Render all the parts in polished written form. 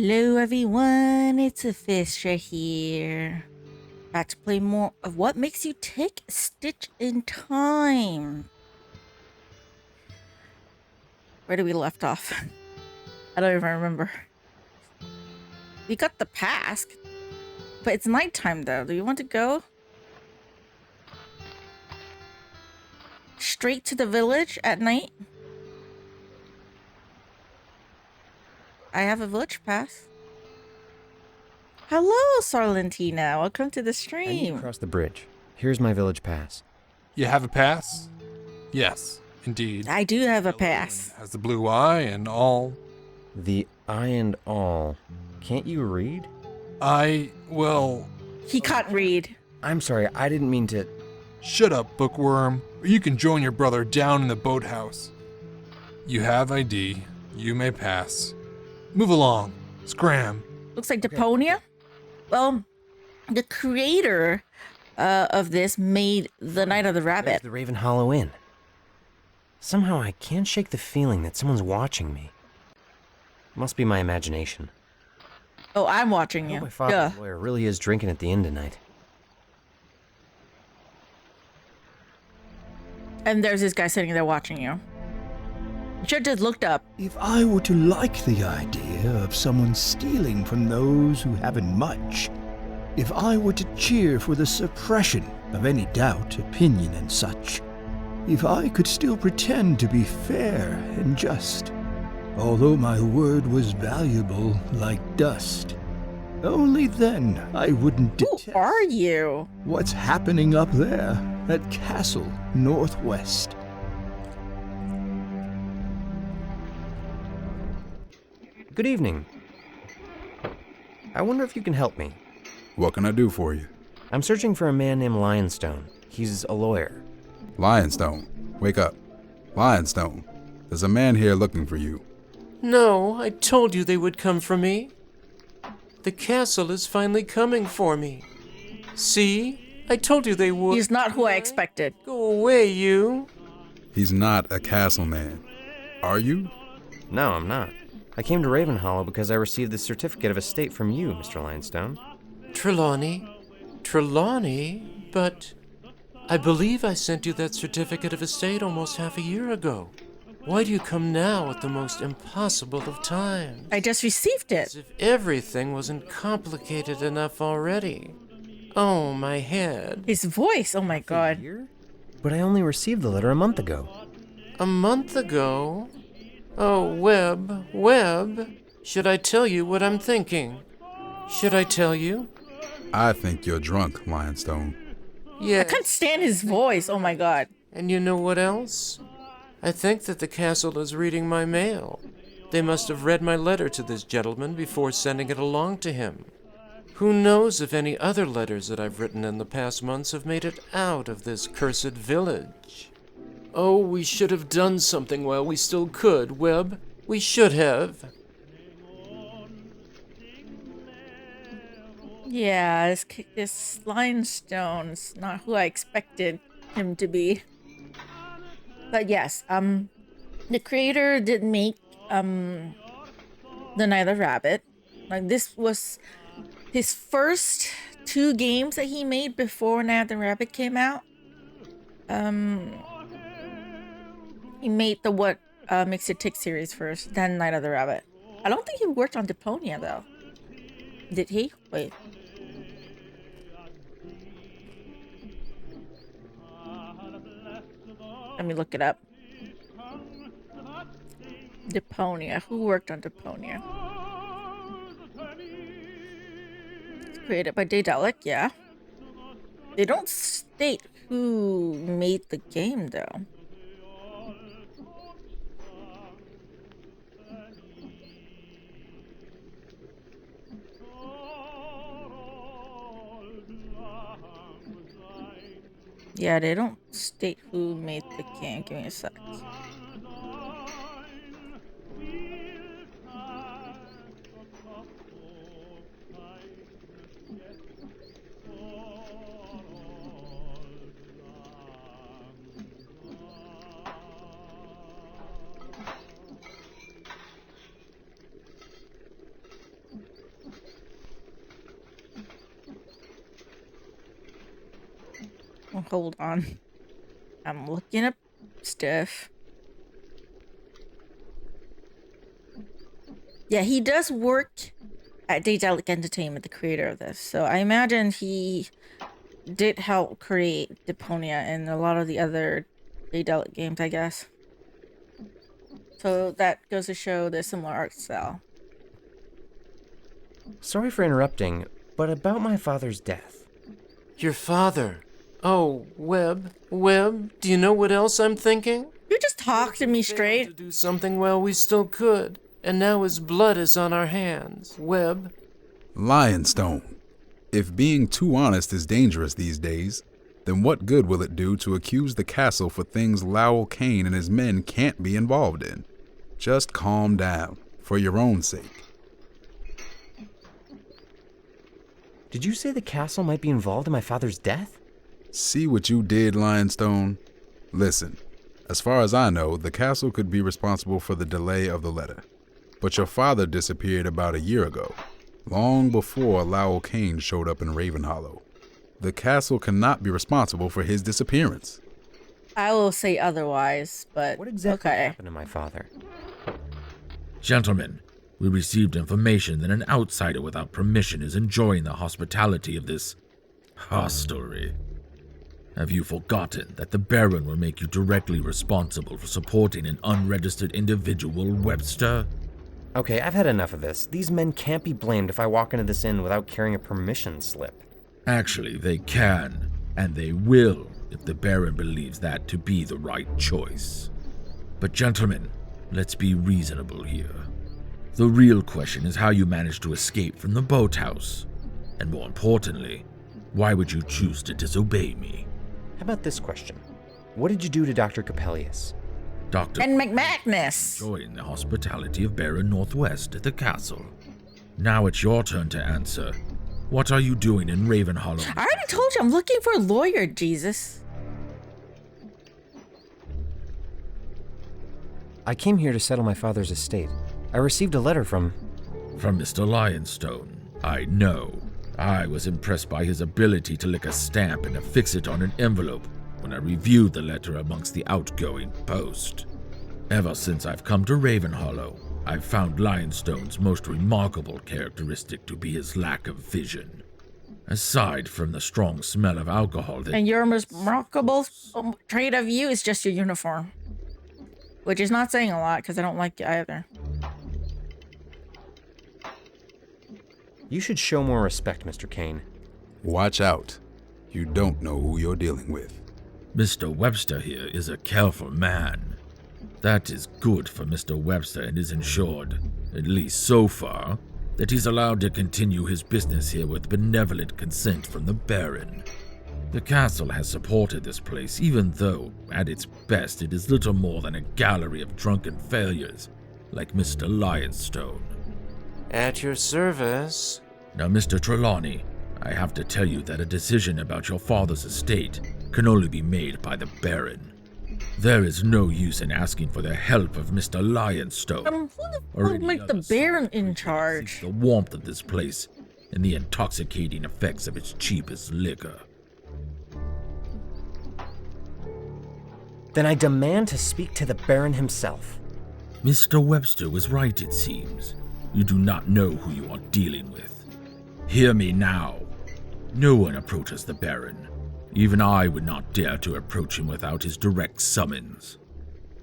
Hello everyone, it's Luphisra here. About to play more of What Makes You Take a Stitch in Time. Where did we left off? I don't even remember. We got the pass, but it's nighttime though. Do you want to go? Straight to the village at night? I have a village pass. Hello, Sarlentina. Welcome to the I need stream. to cross the bridge. Here's my village pass. You have a pass? Yes, indeed. I do have a pass. Has the blue eye and all. The eye and all. Can't you read? Well... He can't read. I'm sorry, I didn't mean to... Shut up, bookworm, or you can join your brother down in the boathouse. You have ID. You may pass. Move along. Scram. Looks like Deponia. Well, the creator of this made The Night of the There's Rabbit. the Ravenhollow Inn. Somehow I can't shake the feeling that someone's watching me. Must be my imagination. Oh, I'm watching I hope you. my father's lawyer really is drinking at the inn tonight. And there's this guy sitting there watching you. Should just looked up. If I were to like the idea of someone stealing from those who haven't much, if I were to cheer for the suppression of any doubt, opinion, and such, if I could still pretend to be fair and just, although my word was valuable like dust, only then I wouldn't Who detest are you? what's happening up there at Castle Northwest. Good evening. I wonder if you can help me. What can I do for you? I'm searching for a man named Lionstone. He's a lawyer. Lionstone, wake up. Lionstone, there's a man here looking for you. No, I told you they would come for me. The castle is finally coming for me. See? I told you they would. He's not who I expected. Go away, you. He's not a castle man. Are you? No, I'm not. I came to Ravenhollow because I received the certificate of estate from you, Mr. Lionstone. Trelawney? Trelawney? But I believe I sent you that certificate of estate almost half a year ago. Why do you come now at the most impossible of times? I just received As it. if everything wasn't complicated enough already. Oh, my head. His voice. Oh my god. Here? But I only received the letter a month ago. A month ago? Oh, Webb, should I tell you what I'm thinking? Should I tell you? I think you're drunk, Lionstone. I Yes. can't stand his voice. Oh my god. And you know what else? I think that the castle is reading my mail. They must have read my letter to this gentleman before sending it along to him. Who knows if any other letters that I've written in the past months have made it out of this cursed village. Oh, we should have done something while we still could, Webb. We should have. Yeah, this Lionstone's not who I expected him to be. But yes, the creator did make The Night of the Rabbit. Like, this was his first 2 games that he made before Night of the Rabbit came out. He made the What Makes It Tick series first, then Night of the Rabbit. I don't think he worked on Deponia though. Did he? Wait. Let me look it up. Deponia. Who worked on Deponia? It's created by Daedalic, yeah. They don't state who made the game, though. Yeah, they don't state who made the game. Give me a sec. hold on. I'm looking up stuff. Yeah, he does work at Daedalic Entertainment, the creator of this. So I imagine he did help create Deponia and a lot of the other Daedalic games, I guess. So that goes to show the similar art style. Sorry for interrupting, but about my father's death. Your father. Oh, Webb, do you know what else I'm thinking? You just talk to me Failed straight. to do something while we still could, and now his blood is on our hands. Webb. Lionstone. If being too honest is dangerous these days, then what good will it do to accuse the castle for things Lowell Kane and his men can't be involved in? Just calm down, for your own sake. Did you say the castle might be involved in my father's death? See what you did, Lionstone? Listen, as far as I know, the castle could be responsible for the delay of the letter. But your father disappeared about a year ago, long before Lowell Kane showed up in Ravenhollow. The castle cannot be responsible for his disappearance. I will say otherwise, but What exactly okay. happened to my father? Gentlemen, we received information that an outsider without permission is enjoying the hospitality of this hostelry. Have you forgotten that the Baron will make you directly responsible for supporting an unregistered individual, Webster? Okay, I've had enough of this. These men can't be blamed if I walk into this inn without carrying a permission slip. Actually, they can, and they will, if the Baron believes that to be the right choice. But gentlemen, let's be reasonable here. The real question is how you managed to escape from the boathouse. And more importantly, why would you choose to disobey me? How about this question? What did you do to Dr. Coppelius? Dr. And McMagnus. Enjoying the hospitality of Baron Northwest at the castle. Now it's your turn to answer. What are you doing in Ravenhollow? I already told you I'm looking for a lawyer, Jesus. I came here to settle my father's estate. I received a letter from Mr. Lionstone. I know. I was impressed by his ability to lick a stamp and affix it on an envelope when I reviewed the letter amongst the outgoing post. Ever since I've come to Ravenhollow, I've found Lionstone's most remarkable characteristic to be his lack of vision. Aside from the strong smell of alcohol that... And your most remarkable trait of you is just your uniform. Which is not saying a lot, because I don't like it either. You should show more respect, Mr. Kane. Watch out. You don't know who you're dealing with. Mr. Webster here is a careful man. That is good for Mr. Webster and is ensured, at least so far, that he's allowed to continue his business here with benevolent consent from the Baron. The castle has supported this place, even though, at its best, it is little more than a gallery of drunken failures, like Mr. Lionstone. At your service. Now, Mr. Trelawney, I have to tell you that a decision about your father's estate can only be made by the Baron. There is no use in asking for the help of Mr. Lionstone. Who the or fuck any make the other Baron in creature that seeks charge? the warmth of this place and the intoxicating effects of its cheapest liquor. Then I demand to speak to the Baron himself. Mr. Webster was right, it seems. You do not know who you are dealing with. Hear me now. No one approaches the Baron. Even I would not dare to approach him without his direct summons.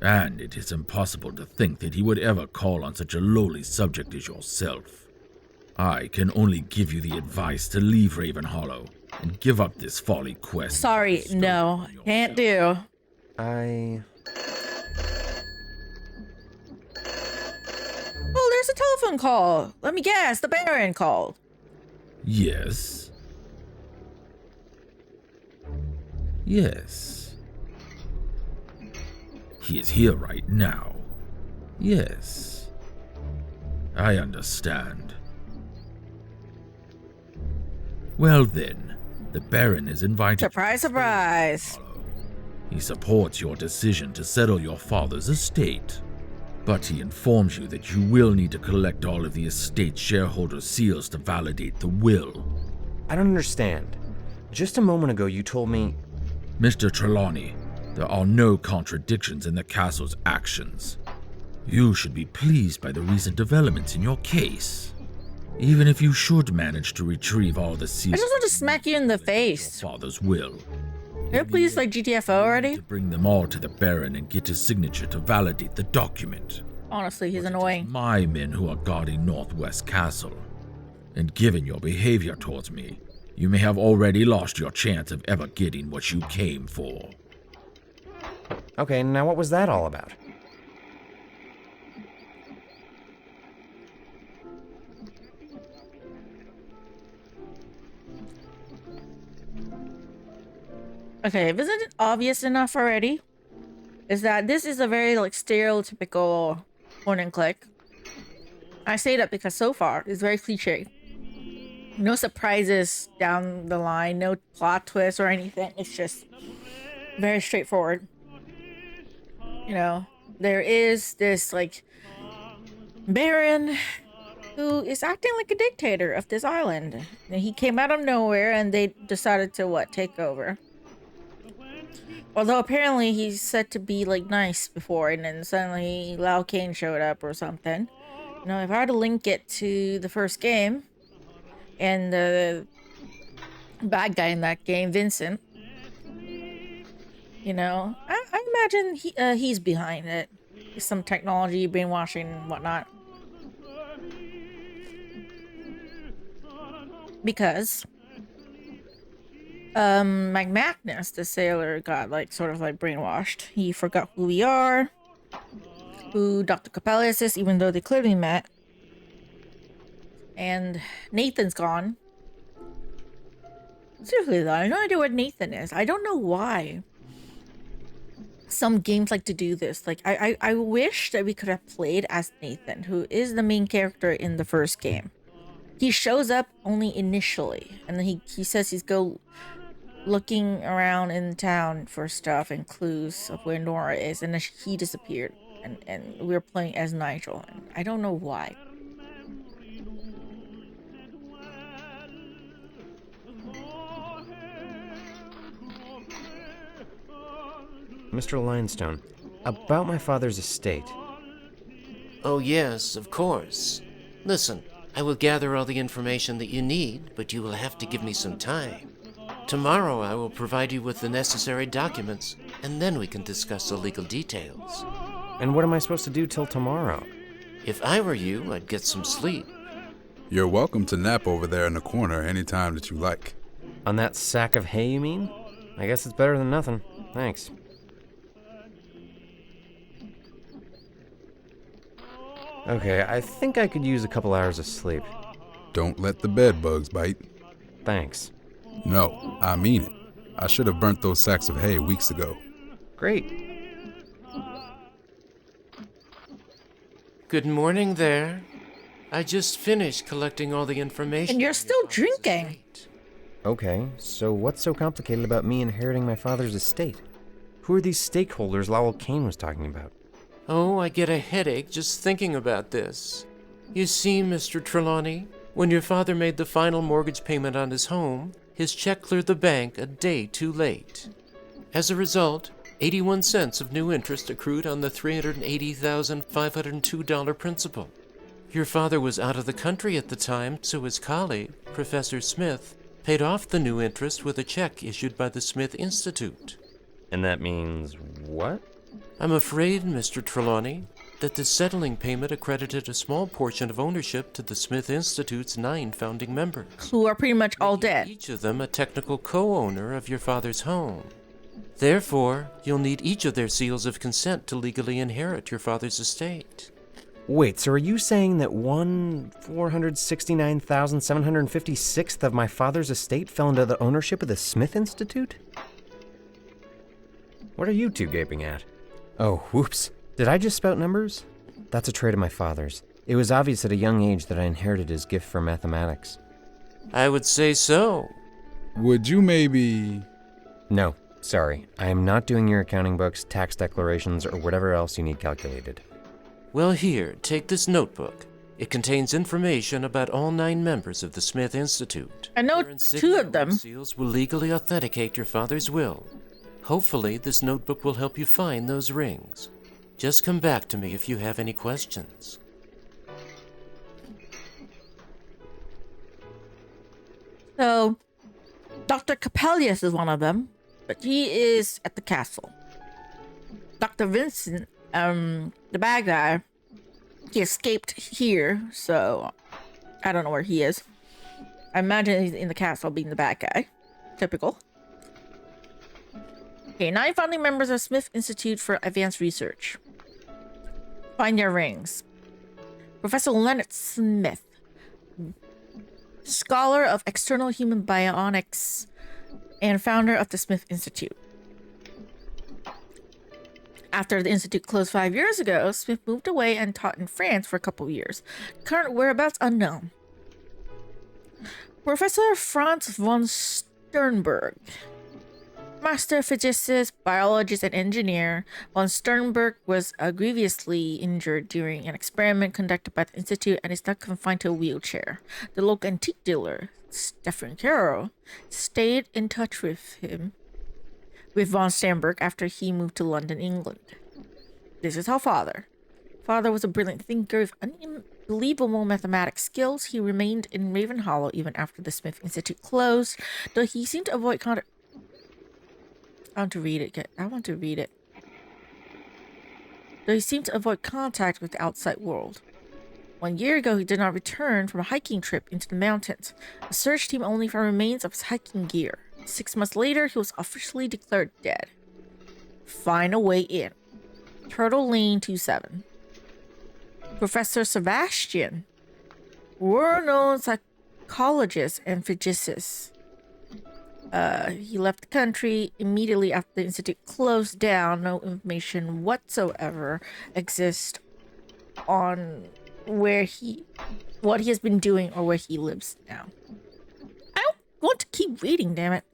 And it is impossible to think that he would ever call on such a lowly subject as yourself. I can only give you the advice to leave Ravenhollow and give up this folly quest. Sorry, no. Can't do. I... Oh, there's a telephone call. Let me guess, the Baron called. Yes. Yes. He is here right now. Yes. I understand. Well then, the Baron is invited. Surprise, surprise. He supports your decision to settle your father's estate, but he informs you that you will need to collect all of the estate shareholder seals to validate the will. I don't understand. Just a moment ago you told me... Mr. Trelawney, there are no contradictions in the castle's actions. You should be pleased by the recent developments in your case. Even if you should manage to retrieve all the seals... I just want to smack you in the face. Your father's will. Can you please like GTFO already? To bring them all to the Baron and get his signature to validate the document. Honestly, he's But it is annoying. my men who are guarding Northwest Castle. And given your behavior towards me, you may have already lost your chance of ever getting what you came for. Okay, now what was that all about? Okay, if isn't it obvious enough already? Is that this is a very like stereotypical point and click. I say that because so far it's very cliche. No surprises down the line, no plot twists or anything. It's just very straightforward. You know, there is this like Baron who is acting like a dictator of this island. And he came out of nowhere and they decided to what, take over. Although apparently he's said to be like nice before, and then suddenly Lao Kane showed up or something. You know, if I were to link it to the first game, and the bad guy in that game, Vincent, you know, I imagine he's behind it. Some technology, brainwashing, and whatnot. Because McMagnus, the sailor, got like sort of like brainwashed. He forgot who we are, who Dr. Coppelius is, even though they clearly met. And Nathan's gone. Seriously though, I have no idea what Nathan is. I don't know why some games like to do this. Like I wish that we could have played as Nathan, who is the main character in the first game. He shows up only initially, and then he says he's go looking around in town for stuff and clues of where Nora is, and then he disappeared, and we're playing as Nigel, and I don't know why. Mr. Lionstone, about my father's estate. Oh yes, of course. Listen, I will gather all the information that you need, but you will have to give me some time. Tomorrow I will provide you with the necessary documents, and then we can discuss the legal details. And what am I supposed to do till tomorrow? If I were you, I'd get some sleep. You're welcome to nap over there in the corner any time that you like. On that sack of hay, you mean? I guess it's better than nothing. Thanks. Okay, I think I could use a couple hours of sleep. Don't let the bed bugs bite. Thanks. No, I mean it. I should have burnt those sacks of hay weeks ago. Great. Good morning there. I just finished collecting all the information. And you're still drinking. Okay, so what's so complicated about me inheriting my father's estate? Who are these stakeholders Lowell Kane was talking about? Oh, I get a headache just thinking about this. You see, Mr. Trelawney, when your father made the final mortgage payment on his home, his check cleared the bank a day too late. As a result, 81 cents of new interest accrued on the $380,502 principal. Your father was out of the country at the time, so his colleague, Professor Smith, paid off the new interest with a check issued by the Smith Institute. And that means what? I'm afraid, Mr. Trelawney, that the settling payment accredited a small portion of ownership to the Smith Institute's 9 founding members, Who are pretty much all making dead. each of them a technical co-owner of your father's home. Therefore, you'll need each of their seals of consent to legally inherit your father's estate. Wait, so are you saying that 1,469,756th of my father's estate fell into the ownership of the Smith Institute? What are you two gaping at? Oh, whoops. Did I just spout numbers? That's a trait of my father's. It was obvious at a young age that I inherited his gift for mathematics. I would say so. Would you maybe... No, sorry. I am not doing your accounting books, tax declarations, or whatever else you need calculated. Well, here, take this notebook. It contains information about all 9 members of the Smith Institute. I know Their 2 of them. seals will legally authenticate your father's will. Hopefully, this notebook will help you find those rings. Just come back to me if you have any questions. So, Dr. Coppelius is one of them, but he is at the castle. Dr. Vincent, the bad guy, he escaped here, so I don't know where he is. I imagine he's in the castle being the bad guy. Typical. Okay, 9 founding members of Smith Institute for Advanced Research. Find their rings. Professor Leonard Smith, scholar of external human bionics and founder of the Smith Institute. After the institute closed 5 years ago, Smith moved away and taught in France for a couple of years. Current whereabouts unknown. Professor Franz von Sternberg, master physicist, biologist, and engineer. Von Sternberg was grievously injured during an experiment conducted by the institute and is now confined to a wheelchair. The local antique dealer, Stefan Caro, stayed in touch with von Sternberg after he moved to London, England. This is how Father was a brilliant thinker with unbelievable mathematic skills. He remained in Ravenhollow even after the Smith Institute closed, though he seemed to avoid contact. I want to read it. Though he seemed to avoid contact with the outside world. 1 year ago, he did not return from a hiking trip into the mountains. A search team only found remains of his hiking gear. 6 months later, he was officially declared dead. Find a way in. Turtle Lane 27. Professor Sebastian, world-known psychologist and physicist. He left the country immediately after the institute closed down. No information whatsoever exists on what he has been doing or where he lives now. I don't want to keep reading, damn it.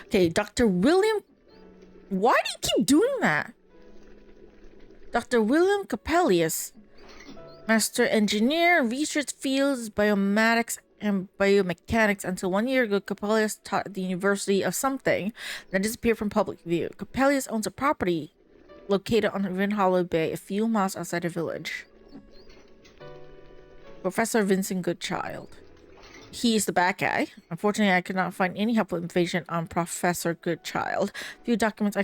Okay, Dr. William... Why do you keep doing that? Dr. William Coppelius, master engineer, research fields, biomatics, and biomechanics. Until 1 year ago, Coppelius taught at the University of something that disappeared from public view. Coppelius owns a property located on Ravenhollow Bay, a few miles outside the village. Professor Vincent Goodchild. He is the bad guy. Unfortunately, I could not find any helpful information on Professor Goodchild. Few documents I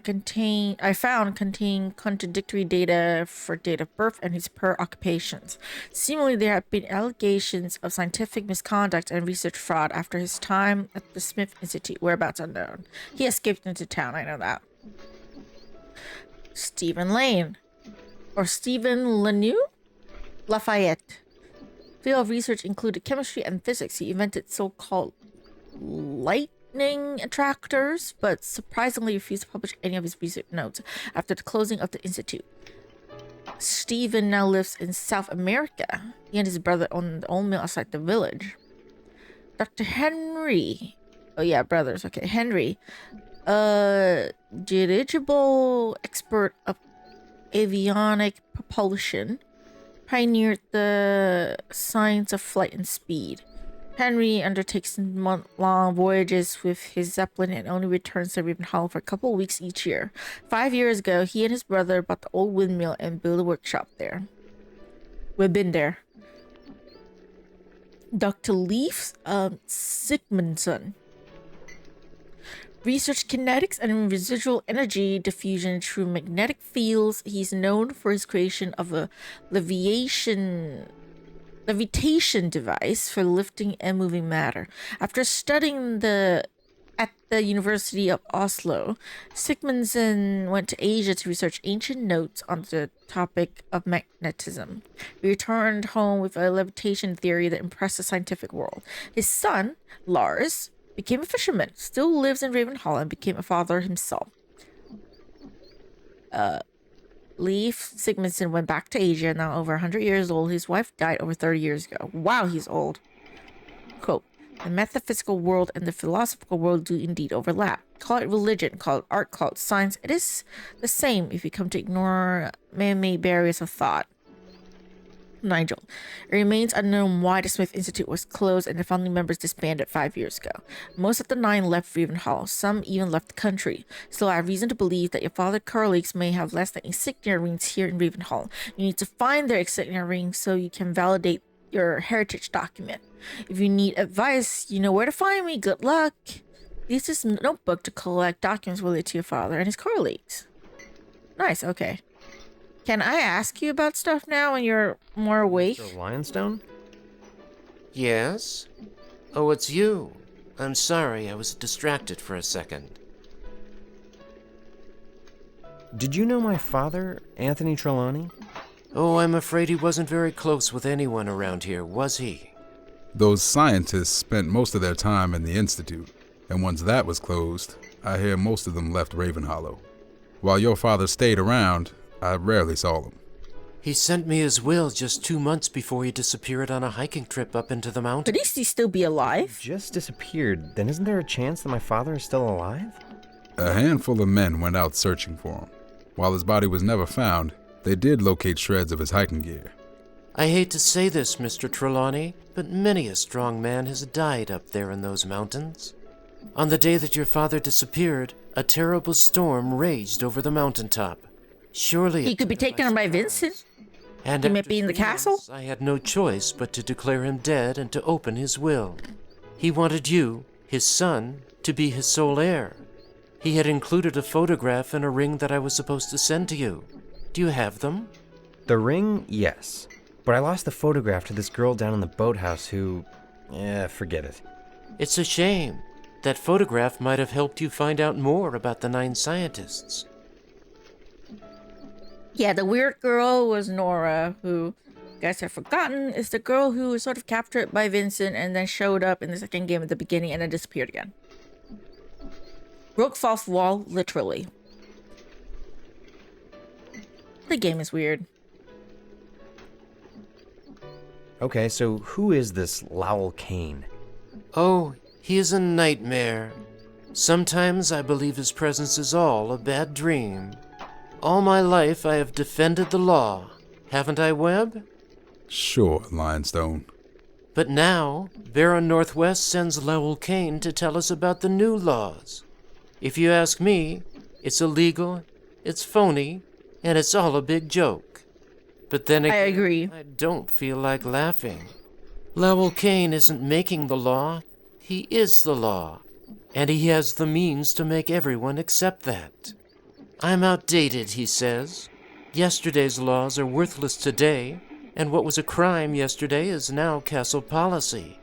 found contain contradictory data for date of birth and his prior occupations. Seemingly, there have been allegations of scientific misconduct and research fraud after his time at the Smith Institute, whereabouts unknown. He escaped into town, I know that. Stephen Lane. Or Stephen Lanoux? Lafayette. Field of research included chemistry and physics. He invented so-called lightning attractors, but surprisingly refused to publish any of his research notes after the closing of the institute. Stephen now lives in South America. He and his brother own the old mill outside the village. Dr. Henry. Oh yeah, brothers. Okay, Henry. Dirigible expert of avionic propulsion. Pioneered the science of flight and speed. Henry undertakes month-long voyages with his Zeppelin and only returns to Ravenhollow for a couple of weeks each year. 5 years ago, he and his brother bought the old windmill and built a workshop there. We've been there. Dr. Leif Sigmundsson. Research kinetics and residual energy diffusion through magnetic fields. He's known for his creation of a levitation device for lifting and moving matter. After studying at the University of Oslo, Sigmundsson went to Asia to research ancient notes on the topic of magnetism. He returned home with a levitation theory that impressed the scientific world. His son, Lars, became a fisherman, still lives in Ravenhollow, and became a father himself. Leif Sigmundsson went back to Asia, now over 100 years old. His wife died over 30 years ago. Wow, he's old. Quote, the metaphysical world and the philosophical world do indeed overlap. Call it religion, call it art, call it science. It is the same if you come to ignore man-made barriers of thought. Nigel. It remains unknown why the Smith Institute was closed and the founding members disbanded 5 years ago. Most of the 9 left Ravenhollow, some even left the country. Still, I have reason to believe that your father's colleagues may have less than insignia rings here in Ravenhollow. You need to find their insignia rings so you can validate your heritage document. If you need advice, you know where to find me. Good luck. Use this notebook to collect documents related to your father and his colleagues. Nice, okay. Can I ask you about stuff now when you're more awake? Mr. Lionstone? Yes? Oh, it's you. I'm sorry, I was distracted for a second. Did you know my father, Anthony Trelawney? Oh, I'm afraid he wasn't very close with anyone around here, was he? Those scientists spent most of their time in the Institute, and once that was closed, I hear most of them left Ravenhollow. While your father stayed around, I rarely saw him. He sent me his will just 2 months before he disappeared on a hiking trip up into the mountains. Could he still be alive? Just disappeared. Then isn't there a chance that my father is still alive? A handful of men went out searching for him. While his body was never found, they did locate shreds of his hiking gear. I hate to say this, Mr. Trelawney, but many a strong man has died up there in those mountains. On the day that your father disappeared, a terrible storm raged over the mountaintop. Surely He could be taken on by Vincent. And He might after be in the 3 castle? months, I had no choice but to declare him dead and to open his will. He wanted you, his son, to be his sole heir. He had included a photograph and a ring that I was supposed to send to you. Do you have them? The ring, yes. But I lost the photograph to this girl down in the boathouse who... forget it. It's a shame. That photograph might have helped you find out more about the 9 scientists. Yeah, the weird girl was Nora, who you guys have forgotten is the girl who was sort of captured by Vincent and then showed up in the second game at the beginning and then disappeared again. Broke fourth wall, literally. The game is weird. Okay, so who is this Lowell Kane? Oh, he is a nightmare. Sometimes I believe his presence is all a bad dream. All my life I have defended the law, haven't I, Webb? Sure, Lionstone. But now, Baron Northwest sends Lowell Kane to tell us about the new laws. If you ask me, it's illegal, it's phony, and it's all a big joke. But then again, I agree. I don't feel like laughing. Lowell Kane isn't making the law, he is the law. And he has the means to make everyone accept that. I'm outdated, he says. Yesterday's laws are worthless today, and what was a crime yesterday is now castle policy.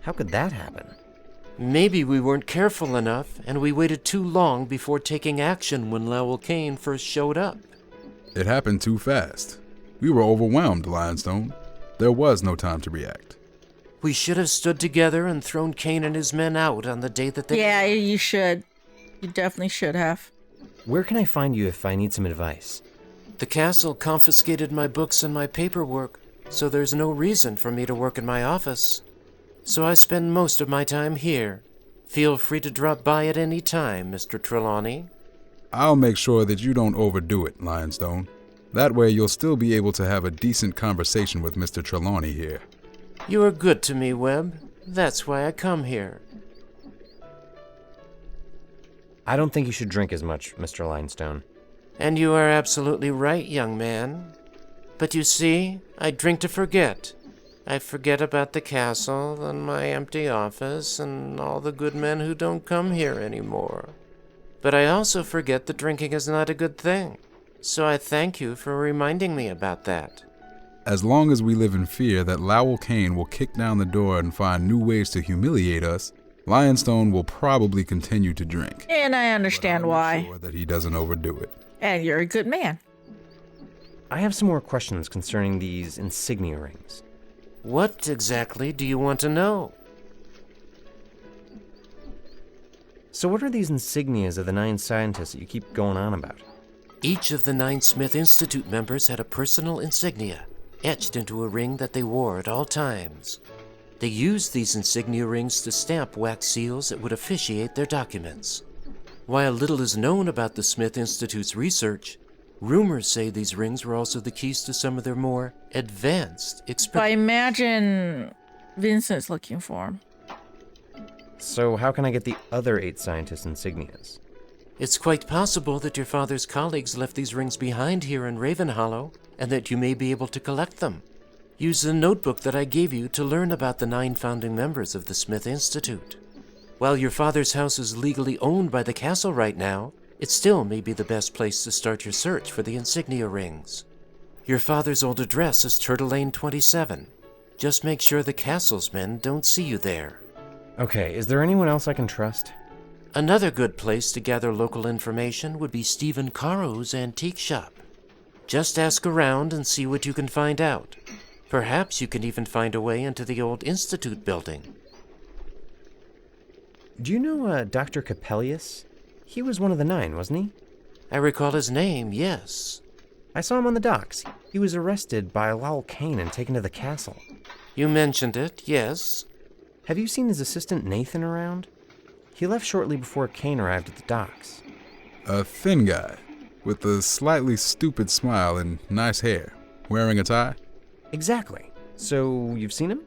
How could that happen? Maybe we weren't careful enough, and we waited too long before taking action when Lowell Kane first showed up. It happened too fast. We were overwhelmed, Lionstone. There was no time to react. We should have stood together and thrown Kane and his men out on the day that they... Yeah, you should. You definitely should have. Where can I find you if I need some advice? The castle confiscated my books and my paperwork, so there's no reason for me to work in my office. So I spend most of my time here. Feel free to drop by at any time, Mr. Trelawney. I'll make sure that you don't overdo it, Lionstone. That way you'll still be able to have a decent conversation with Mr. Trelawney here. You are good to me, Webb. That's why I come here. I don't think you should drink as much, Mr. Lionstone. And you are absolutely right, young man. But you see, I drink to forget. I forget about the castle and my empty office and all the good men who don't come here anymore. But I also forget that drinking is not a good thing. So I thank you for reminding me about that. As long as we live in fear that Lowell Kane will kick down the door and find new ways to humiliate us, Lionstone will probably continue to drink. And I understand why. Sure that he doesn't overdo it. And you're a good man. I have some more questions concerning these insignia rings. What exactly do you want to know? So what are these insignias of the 9 scientists that you keep going on about? Each of the 9 Smith Institute members had a personal insignia, etched into a ring that they wore at all times. They used these insignia rings to stamp wax seals that would officiate their documents. While little is known about the Smith Institute's research, Rumors say these rings were also the keys to some of their more advanced So I imagine Vincent's looking for him. So how can I get the other 8 scientists' insignias? It's quite possible that your father's colleagues left these rings behind here in Ravenhollow, and that you may be able to collect them. Use the notebook that I gave you to learn about the 9 founding members of the Smith Institute. While your father's house is legally owned by the castle right now, it still may be the best place to start your search for the insignia rings. Your father's old address is Turtle Lane 27. Just make sure the castle's men don't see you there. Okay, is there anyone else I can trust? Another good place to gather local information would be Stephen Caro's antique shop. Just ask around and see what you can find out. Perhaps you can even find a way into the old Institute building. Do you know Dr. Coppelius? He was one of the 9, wasn't he? I recall his name, yes. I saw him on the docks. He was arrested by Lowell Kane and taken to the castle. You mentioned it, yes. Have you seen his assistant Nathan around? He left shortly before Kane arrived at the docks. A thin guy, with a slightly stupid smile and nice hair, wearing a tie? Exactly. So, you've seen him?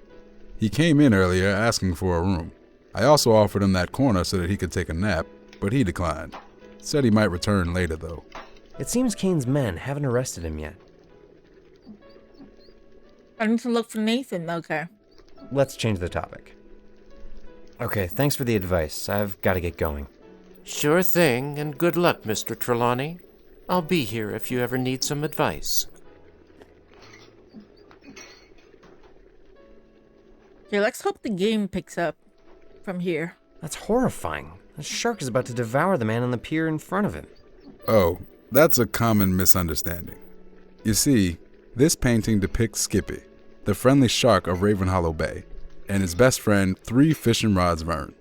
He came in earlier asking for a room. I also offered him that corner so that he could take a nap, but he declined. Said he might return later, though. It seems Kane's men haven't arrested him yet. I need to look for Nathan, okay. Let's change the topic. Okay, thanks for the advice. I've got to get going. Sure thing, and good luck, Mr. Trelawney. I'll be here if you ever need some advice. Okay, let's hope the game picks up from here. That's horrifying. A shark is about to devour the man on the pier in front of him. Oh, that's a common misunderstanding. You see, this painting depicts Skippy, the friendly shark of Ravenhollow Bay, and his best friend, 3 fishing rods Vern.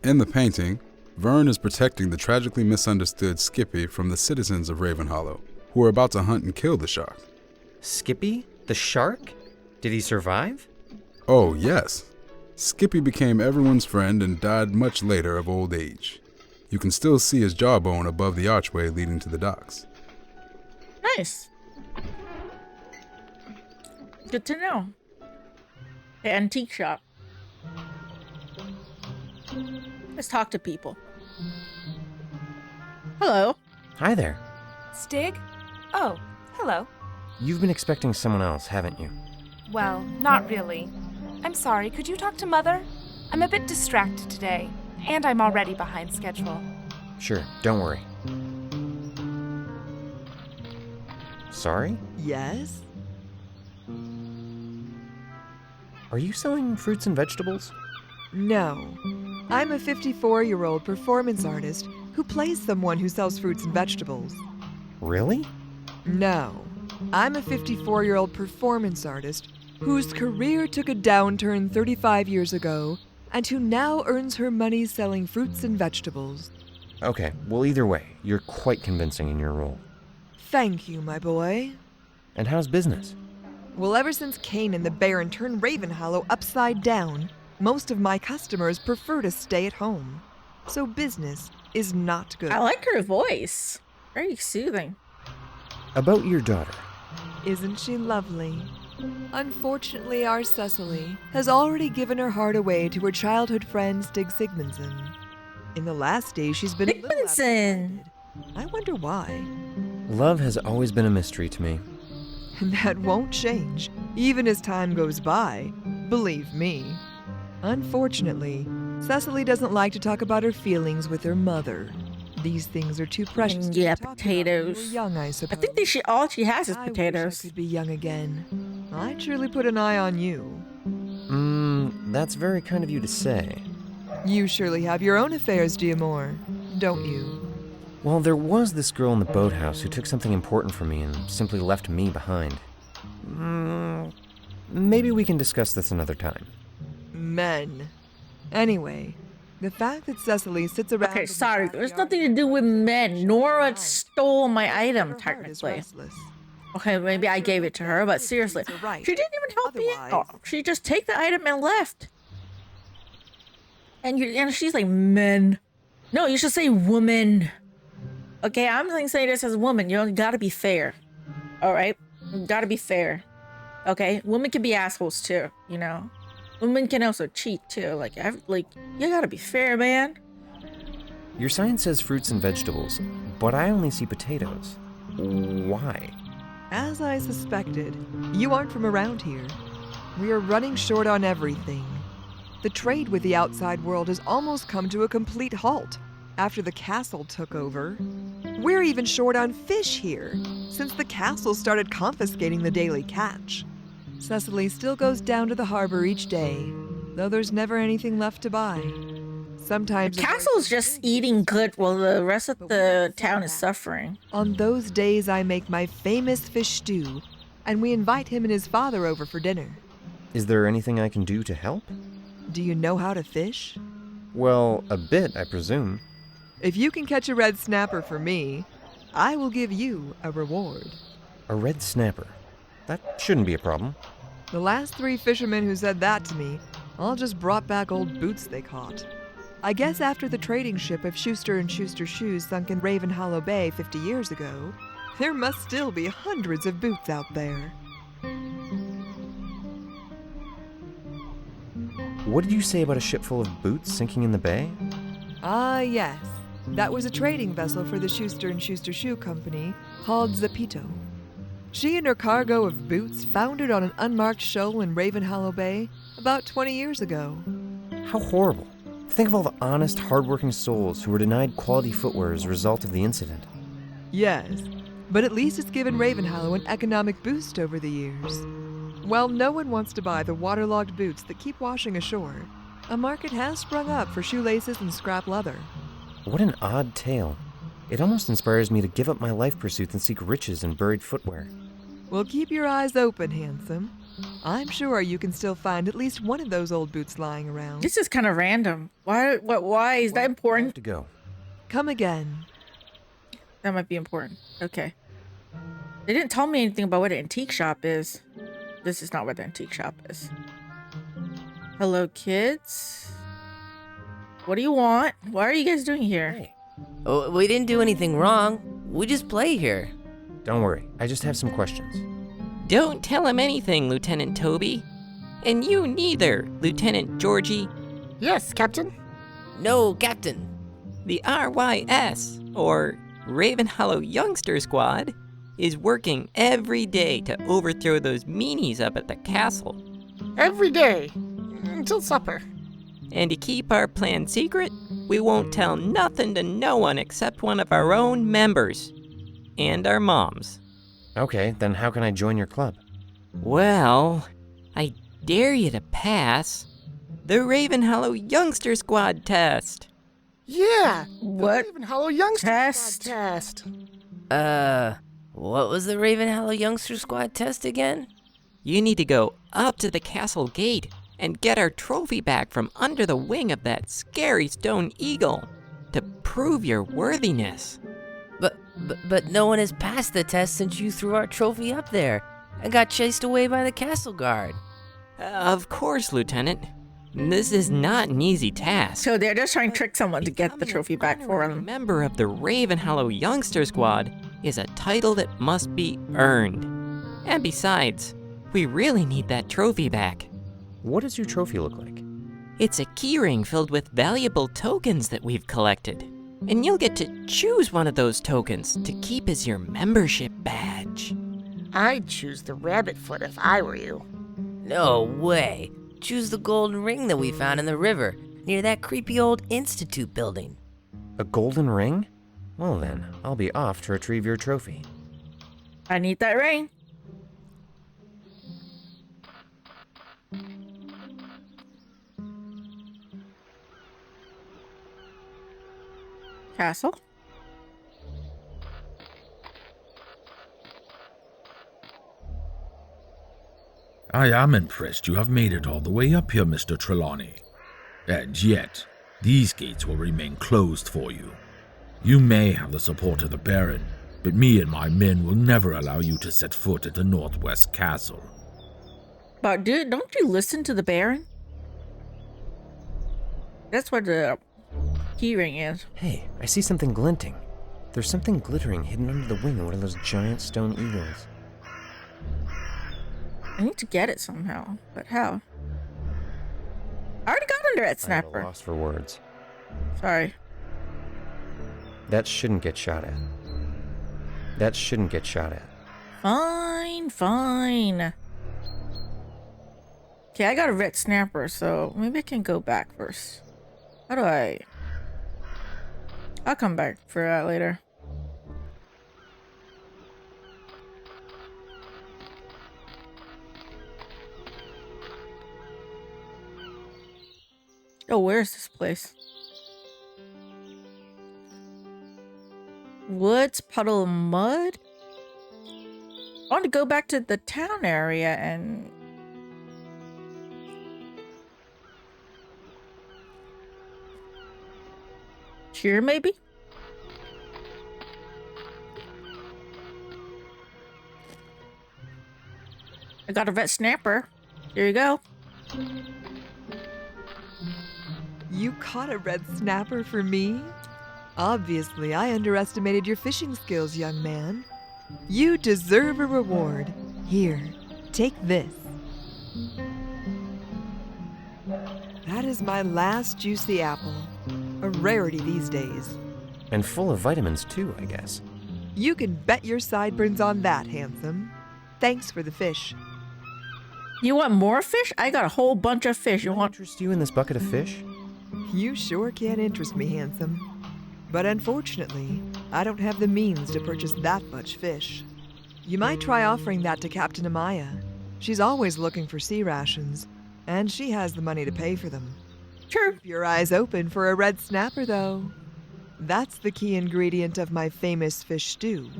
In the painting, Vern is protecting the tragically misunderstood Skippy from the citizens of Ravenhollow, who are about to hunt and kill the shark. Skippy? The shark? Did he survive? Oh, yes. Skippy became everyone's friend and died much later of old age. You can still see his jawbone above the archway leading to the docks. Nice. Good to know. The antique shop. Let's talk to people. Hello. Hi there. Stig? Oh, hello. You've been expecting someone else, haven't you? Well, not really. I'm sorry, could you talk to Mother? I'm a bit distracted today, and I'm already behind schedule. Sure, don't worry. Sorry? Yes? Are you selling fruits and vegetables? No. I'm a 54-year-old performance artist who plays someone who sells fruits and vegetables. Really? No. I'm a 54-year-old performance artist whose career took a downturn 35 years ago and who now earns her money selling fruits and vegetables. Okay, well either way, you're quite convincing in your role. Thank you, my boy. And how's business? Well, ever since Kane and the Baron turned Ravenhollow upside down, most of my customers prefer to stay at home. So business is not good. I like her voice. Very soothing. About your daughter. Isn't she lovely? Unfortunately, our Cecily has already given her heart away to her childhood friend Stig Sigmundsson. In the last days, she's been a little Sigmundsson! absent-minded. I wonder why. Love has always been a mystery to me. And that won't change, even as time goes by. Believe me. Unfortunately, Cecily doesn't like to talk about her feelings with her mother. These things are too precious Yeah, to talk about potatoes. when we're young, I I suppose. think all she has is I potatoes. wish I could be young again. I'd surely put an eye on you. That's very kind of you to say. You surely have your own affairs, Diamore, don't you? Well, there was this girl in the boathouse who took something important from me and simply left me behind. Maybe we can discuss this another time. Men. Anyway, the fact that Cecily sits around... Okay, in the sorry. There's backyard nothing to do with men. Nora fine. stole my Her item, heart is technically. restless. Okay, maybe I gave it to her, but seriously. Things are right. She didn't even help me Otherwise- out. She just take the item and left. And she's like, men. No, you should say woman. Okay, I'm saying this as a woman. You gotta be fair. All right? You gotta be fair. Okay? Women can be assholes too, you know? Women can also cheat too. Like, you gotta be fair, man. Your sign says fruits and vegetables, but I only see potatoes. Why? As I suspected, you aren't from around here. We are running short on everything. The trade with the outside world has almost come to a complete halt after the castle took over. We're even short on fish here, since the castle started confiscating the daily catch. Cecily still goes down to the harbor each day, though there's never anything left to buy. Sometimes Castle's just eating good while the rest of the town is suffering. on those days I make my famous fish stew, and we invite him and his father over for dinner. Is there anything I can do to help? Do you know how to fish? Well, a bit, I presume. If you can catch a red snapper for me, I will give you a reward. A red snapper. That shouldn't be a problem. The last 3 fishermen who said that to me all just brought back old boots they caught. I guess after the trading ship of Schuster and Schuster Shoes sunk in Ravenhollow Bay 50 years ago, there must still be hundreds of boots out there. What did you say about a ship full of boots sinking in the bay? Ah, yes. That was a trading vessel for the Schuster and Schuster Shoe Company called Zapito. She and her cargo of boots foundered on an unmarked shoal in Ravenhollow Bay about 20 years ago. How horrible. Think of all the honest, hardworking souls who were denied quality footwear as a result of the incident. Yes, but at least it's given Ravenhollow an economic boost over the years. While no one wants to buy the waterlogged boots that keep washing ashore, a market has sprung up for shoelaces and scrap leather. What an odd tale. It almost inspires me to give up my life pursuits and seek riches in buried footwear. Well, keep your eyes open, handsome. I'm sure you can still find at least one of those old boots lying around. This is kind of random. Why is that I have important? to go. Come again. That might be important. Okay. They didn't tell me anything about what an antique shop is. This is not what the antique shop is. Hello, kids. What do you want? Why are you guys doing here? Hey. Oh, we didn't do anything wrong. We just play here. Don't worry, I just have some questions. Don't tell him anything, Lieutenant Toby. And you neither, Lieutenant Georgie. Yes, Captain. No, Captain. The RYS, or Ravenhollow Youngster Squad, is working every day to overthrow those meanies up at the castle. Every day. Until supper. And to keep our plan secret, we won't tell nothing to no one except one of our own members. And our moms. Okay, then how can I join your club? Well, I dare you to pass the Ravenhollow Youngster Squad test. Yeah. What? The Ravenhollow Youngster Test? Squad test. What was the Ravenhollow Youngster Squad test again? You need to go up to the castle gate and get our trophy back from under the wing of that scary stone eagle to prove your worthiness. But no one has passed the test since you threw our trophy up there and got chased away by the castle guard. Of course, Lieutenant. This is not an easy task. So they're just trying to trick someone to get the trophy back for A them. member of the Ravenhollow Youngster Squad is a title that must be earned. And besides, we really need that trophy back. What does your trophy look like? It's a keyring filled with valuable tokens that we've collected. And you'll get to choose one of those tokens to keep as your membership badge. I'd choose the rabbit foot if I were you. No way. Choose the golden ring that we found in the river near that creepy old institute building. A golden ring? Well then, I'll be off to retrieve your trophy. I need that ring. Castle? I am impressed you have made it all the way up here, Mr. Trelawney. And yet, these gates will remain closed for you. You may have the support of the Baron, but me and my men will never allow you to set foot at the Northwest Castle. But dude, don't you listen to the Baron? That's what the keyring is. Hey, I see something glinting. There's something glittering hidden under the wing of one of those giant stone eagles. I need to get it somehow, but how? I already got under that I'm at a snapper. loss for words. Sorry. That shouldn't get shot at. That shouldn't get shot at. Fine, fine. Okay, I got a red snapper, so maybe I can go back first. How do I... I'll come back for that later. Oh, where's this place? Woods, puddle of mud? I want to go back to the town area and... Here, maybe? I got a vet snapper. Here you go. You caught a red snapper for me? Obviously, I underestimated your fishing skills, young man. You deserve a reward. Here, take this. That is my last juicy apple. A rarity these days. And full of vitamins too, I guess. You can bet your sideburns on that, handsome. Thanks for the fish. You want more fish? I got a whole bunch of fish. You Can I want... interest you in this bucket of fish? You sure can interest me, handsome. But unfortunately, I don't have the means to purchase that much fish. You might try offering that to Captain Amaya. She's always looking for sea rations, and she has the money to pay for them. Sure. Keep your eyes open for a red snapper, though. That's the key ingredient of my famous fish stew.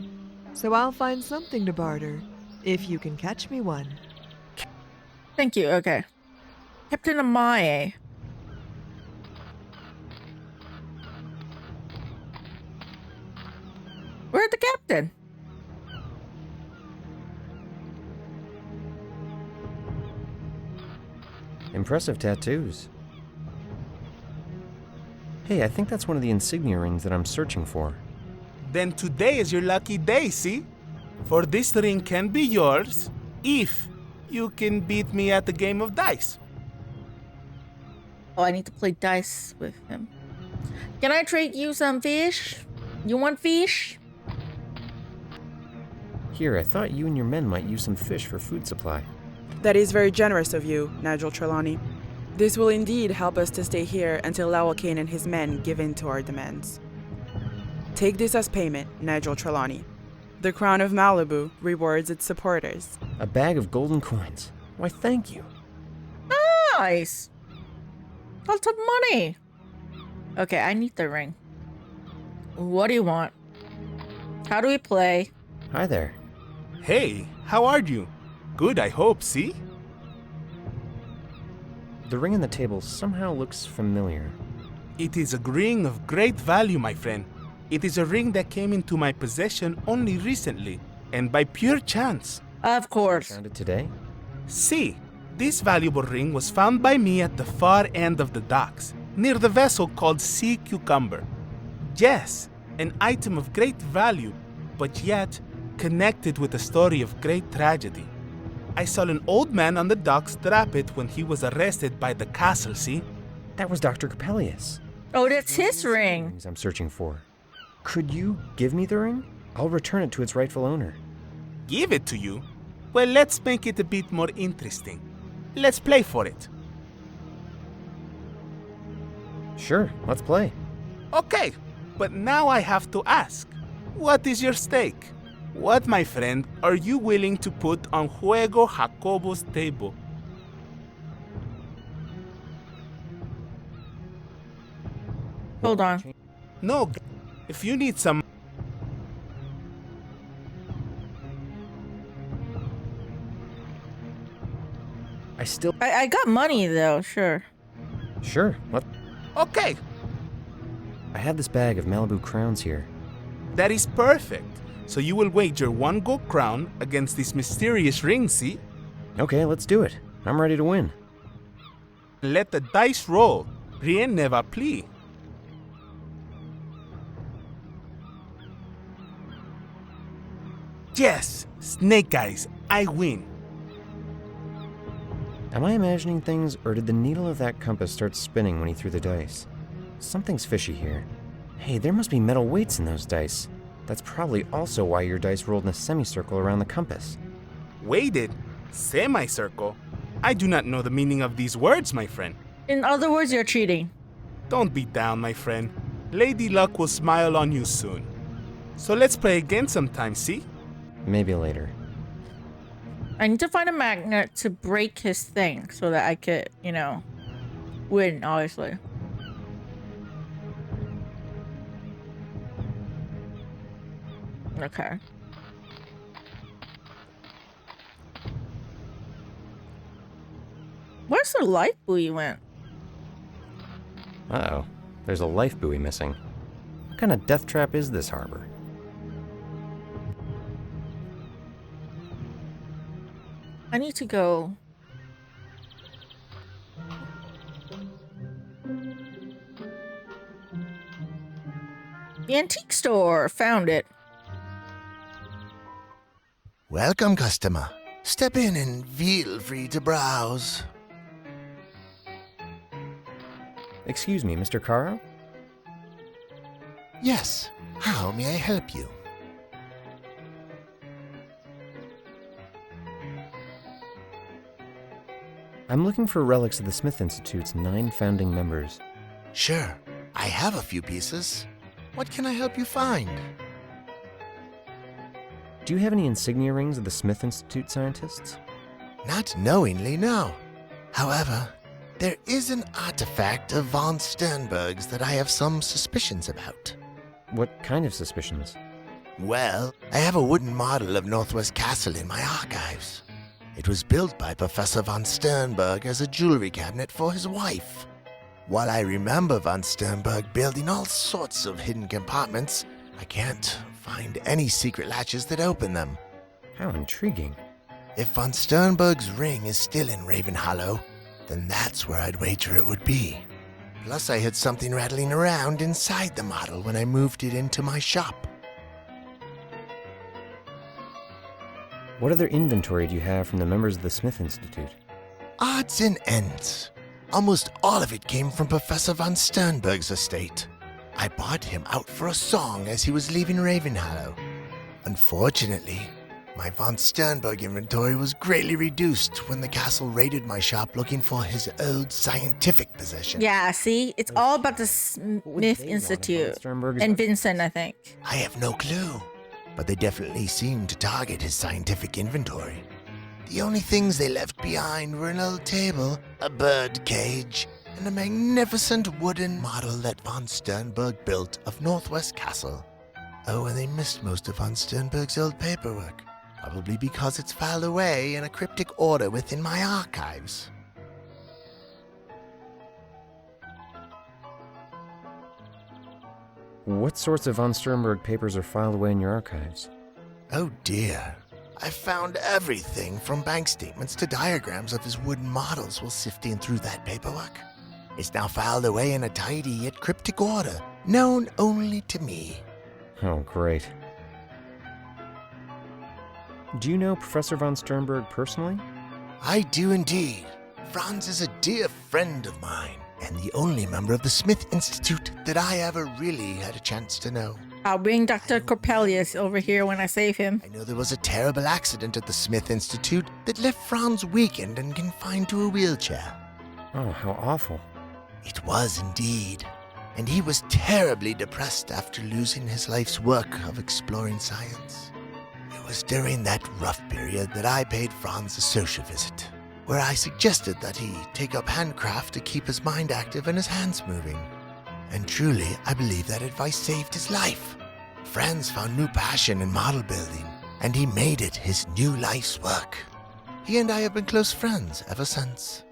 So I'll find something to barter, if you can catch me one. Thank you. Okay. Captain Amaya. Where's the captain? Impressive tattoos. Hey, I think that's one of the insignia rings that I'm searching for. Then today is your lucky day, see? For this ring can be yours if you can beat me at the game of dice. Oh, I need to play dice with him. Can I trade you some fish? You want fish? Here, I thought you and your men might use some fish for food supply. That is very generous of you, Nigel Trelawney. This will indeed help us to stay here until Lawakane and his men give in to our demands. Take this as payment, Nigel Trelawney. The Crown of Malibu rewards its supporters. A bag of golden coins. Why, thank you. Nice. Lots of money. Okay, I need the ring. What do you want? How do we play? Hi there. Hey, how are you? Good, I hope, see? The ring on the table somehow looks familiar. It is a ring of great value, my friend. It is a ring that came into my possession only recently, and by pure chance. Of course. Found it today? See, this valuable ring was found by me at the far end of the docks, near the vessel called Sea Cucumber. Yes, an item of great value, but yet connected with a story of great tragedy. I saw an old man on the docks drop it when he was arrested by the castle, see? That was Dr. Coppelius. Oh, that's his ring. Rings I'm searching for. Could you give me the ring? I'll return it to its rightful owner. Give it to you? Well, let's make it a bit more interesting. Let's play for it. Sure, let's play. Okay, but now I have to ask, what is your stake? What, my friend, are you willing to put on Juego Jacobo's table? Hold on. No, if you need some... I got money, though, sure. Sure, what? Okay, I have this bag of Malibu crowns here. that is perfect. So you will wager 1 gold crown against this mysterious ring, see? Okay, let's do it. I'm ready to win. Let the dice roll. Rien ne va plus. Yes, snake eyes. I win. Am I imagining things, or did the needle of that compass start spinning when he threw the dice? Something's fishy here. Hey, there must be metal weights in those dice. That's probably also why your dice rolled in a semicircle around the compass. Weighted? Semicircle? I do not know the meaning of these words, my friend. In other words, you're cheating. Don't be down, my friend. Lady Luck will smile on you soon. So let's play again sometime, see? Maybe later. I need to find a magnet to break his thing so that I could, win, obviously. Okay. Where's the life buoy went? Uh-oh. There's a life buoy missing. What kind of death trap is this harbor? I need to go. The antique store. Found it. Welcome, customer. Step in and feel free to browse. Excuse me, Mr. Caro? Yes. How may I help you? I'm looking for relics of the Smith Institute's 9 founding members. Sure. I have a few pieces. What can I help you find? Do you have any insignia rings of the Smith Institute scientists? Not knowingly, no. However, there is an artifact of von Sternberg's that I have some suspicions about. What kind of suspicions? Well, I have a wooden model of Northwest Castle in my archives. It was built by Professor von Sternberg as a jewelry cabinet for his wife. While I remember von Sternberg building all sorts of hidden compartments, I can't find any secret latches that open them. How intriguing. If von Sternberg's ring is still in Ravenhollow, then that's where I'd wager it would be. Plus, I heard something rattling around inside the model when I moved it into my shop. What other inventory do you have from the members of the Smith Institute? Odds and ends. Almost all of it came from Professor von Sternberg's estate. I bought him out for a song as he was leaving Ravenhollow. Unfortunately, my von Sternberg inventory was greatly reduced when the castle raided my shop looking for his old scientific possession. Yeah, see? It's all about the Smith Institute. And Vincent, I think. I have no clue, but they definitely seemed to target his scientific inventory. The only things they left behind were an old table, a bird cage, and a magnificent wooden model that von Sternberg built of Northwest Castle. Oh, and they missed most of von Sternberg's old paperwork, probably because it's filed away in a cryptic order within my archives. What sorts of von Sternberg papers are filed away in your archives? Oh dear. I found everything from bank statements to diagrams of his wooden models while sifting through that paperwork. It's now filed away in a tidy yet cryptic order, known only to me. Oh, great. Do you know Professor von Sternberg personally? I do indeed. Franz is a dear friend of mine, and the only member of the Smith Institute that I ever really had a chance to know. I'll bring Dr. Coppelius over here when I save him. I know there was a terrible accident at the Smith Institute that left Franz weakened and confined to a wheelchair. Oh, how awful. It was indeed. And he was terribly depressed after losing his life's work of exploring science. It was during that rough period that I paid Franz a social visit, where I suggested that he take up handcraft to keep his mind active and his hands moving. And truly, I believe that advice saved his life. Franz found new passion in model building, and he made it his new life's work. He and I have been close friends ever since.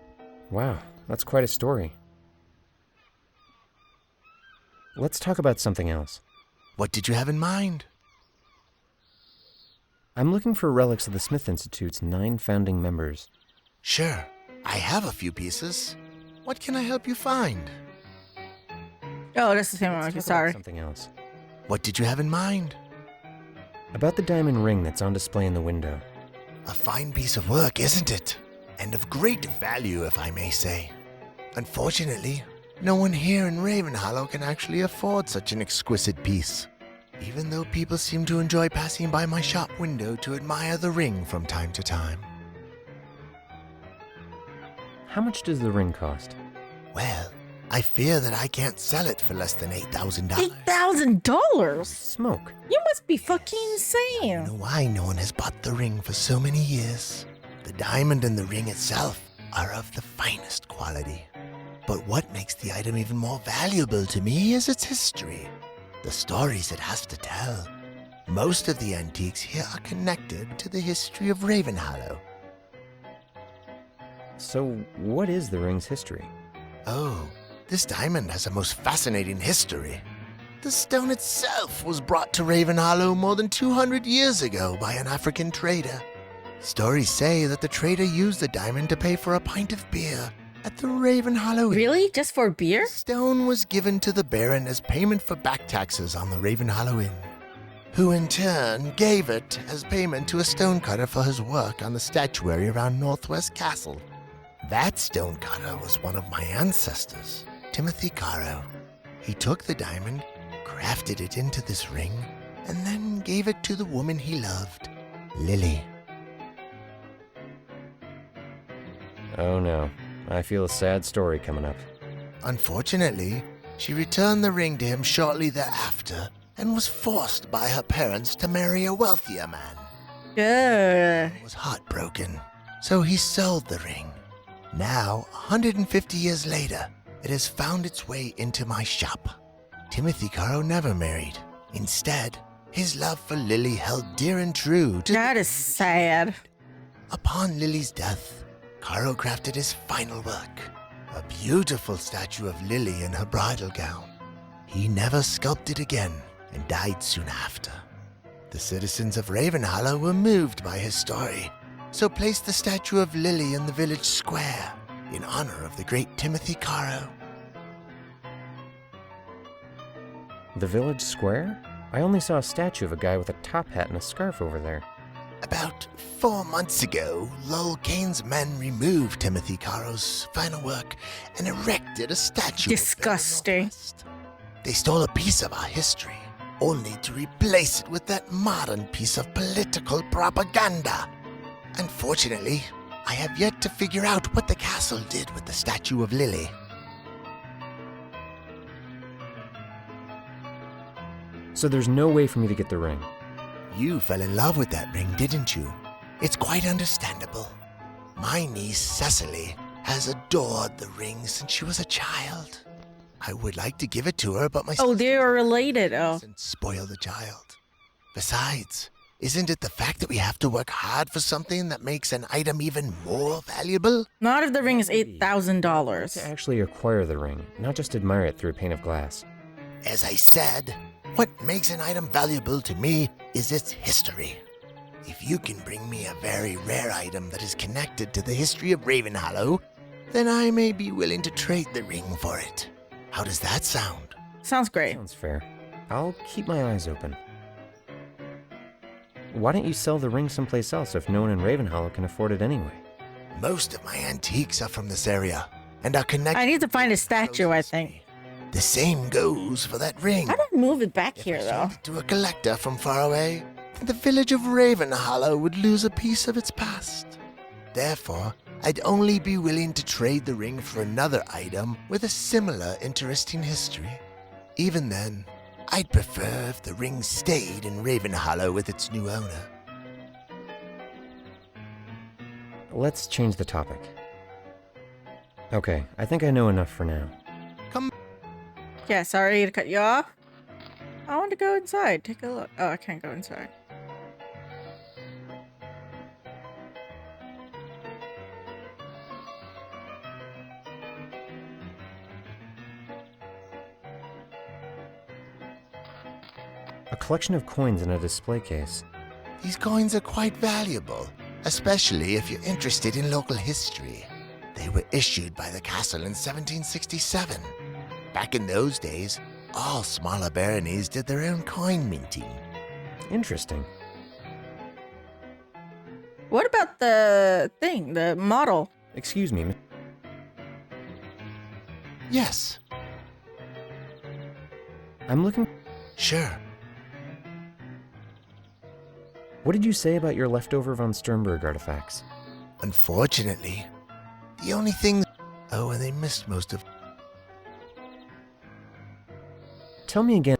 Wow, that's quite a story. Let's talk about something else. What did you have in mind? I'm looking for relics of the Smith Institute's 9 founding members. Sure, I have a few pieces. What can I help you find? Oh, that's the same one. Okay, sorry. Something else. What did you have in mind? About the diamond ring that's on display in the window. A fine piece of work, isn't it? And of great value, if I may say. Unfortunately, no one here in Ravenhollow can actually afford such an exquisite piece, even though people seem to enjoy passing by my shop window to admire the ring from time to time. How much does the ring cost? Well, I fear that I can't sell it for less than $8,000. $8,000? Smoke. You must be fucking insane. Why no one has bought the ring for so many years? The diamond and the ring itself are of the finest quality. But what makes the item even more valuable to me is its history, the stories it has to tell. Most of the antiques here are connected to the history of Ravenhollow. So, what is the ring's history? Oh, this diamond has a most fascinating history. The stone itself was brought to Ravenhollow more than 200 years ago by an African trader. Stories say that the trader used the diamond to pay for a pint of beer at the Ravenhollow Inn. Really? Just for beer? The stone was given to the Baron as payment for back taxes on the Ravenhollow Inn, who in turn gave it as payment to a stonecutter for his work on the statuary around Northwest Castle. That stonecutter was one of my ancestors, Timothy Caro. He took the diamond, crafted it into this ring, and then gave it to the woman he loved, Lily. Oh no, I feel a sad story coming up. Unfortunately, she returned the ring to him shortly thereafter and was forced by her parents to marry a wealthier man. He was heartbroken, so he sold the ring. Now, 150 years later, it has found its way into my shop. Timothy Caro never married. Instead, his love for Lily held dear and true to... That is sad. Upon Lily's death, Caro crafted his final work, a beautiful statue of Lily in her bridal gown. He never sculpted again and died soon after. The citizens of Ravenhollow were moved by his story, so placed the statue of Lily in the village square in honor of the great Timothy Caro. The village square? I only saw a statue of a guy with a top hat and a scarf over there. About 4 months ago, Lowell Kane's men removed Timothy Caro's final work and erected a statue. Disgusting. They stole a piece of our history, only to replace it with that modern piece of political propaganda. Unfortunately, I have yet to figure out what the castle did with the statue of Lily. So there's no way for me to get the ring. You fell in love with that ring, didn't you? It's quite understandable. My niece, Cecily, has adored the ring since she was a child. I would like to give it to her, but my Oh, they are related. Oh. doesn't spoil the child. Besides, isn't it the fact that we have to work hard for something that makes an item even more valuable? Not if the ring is $8,000. To actually acquire the ring, not just admire it through a pane of glass. As I said, what makes an item valuable to me is its history. If you can bring me a very rare item that is connected to the history of Ravenhollow, then I may be willing to trade the ring for it. How does that sound? Sounds great. Sounds fair. I'll keep my eyes open. Why don't you sell the ring someplace else if no one in Ravenhollow can afford it anyway? Most of my antiques are from this area and are connected. I need to find a statue, I think. The same goes for that ring. I don't move it back here, though. To a collector from far away, the village of Ravenhollow would lose a piece of its past. Therefore, I'd only be willing to trade the ring for another item with a similar interesting history. Even then, I'd prefer if the ring stayed in Ravenhollow with its new owner. Let's change the topic. Okay, I think I know enough for now. Yeah, sorry to cut you off. I want to go inside. Take a look. Oh, I can't go inside. A collection of coins in a display case. These coins are quite valuable, especially if you're interested in local history. They were issued by the castle in 1767. Back in those days, all smaller baronies did their own coin minting. Interesting. What about the thing, the model? Excuse me. Yes, I'm looking. sure. What did you say about your leftover von Sternberg artifacts? Unfortunately, the only thing... Oh, and they missed most of... Tell me again.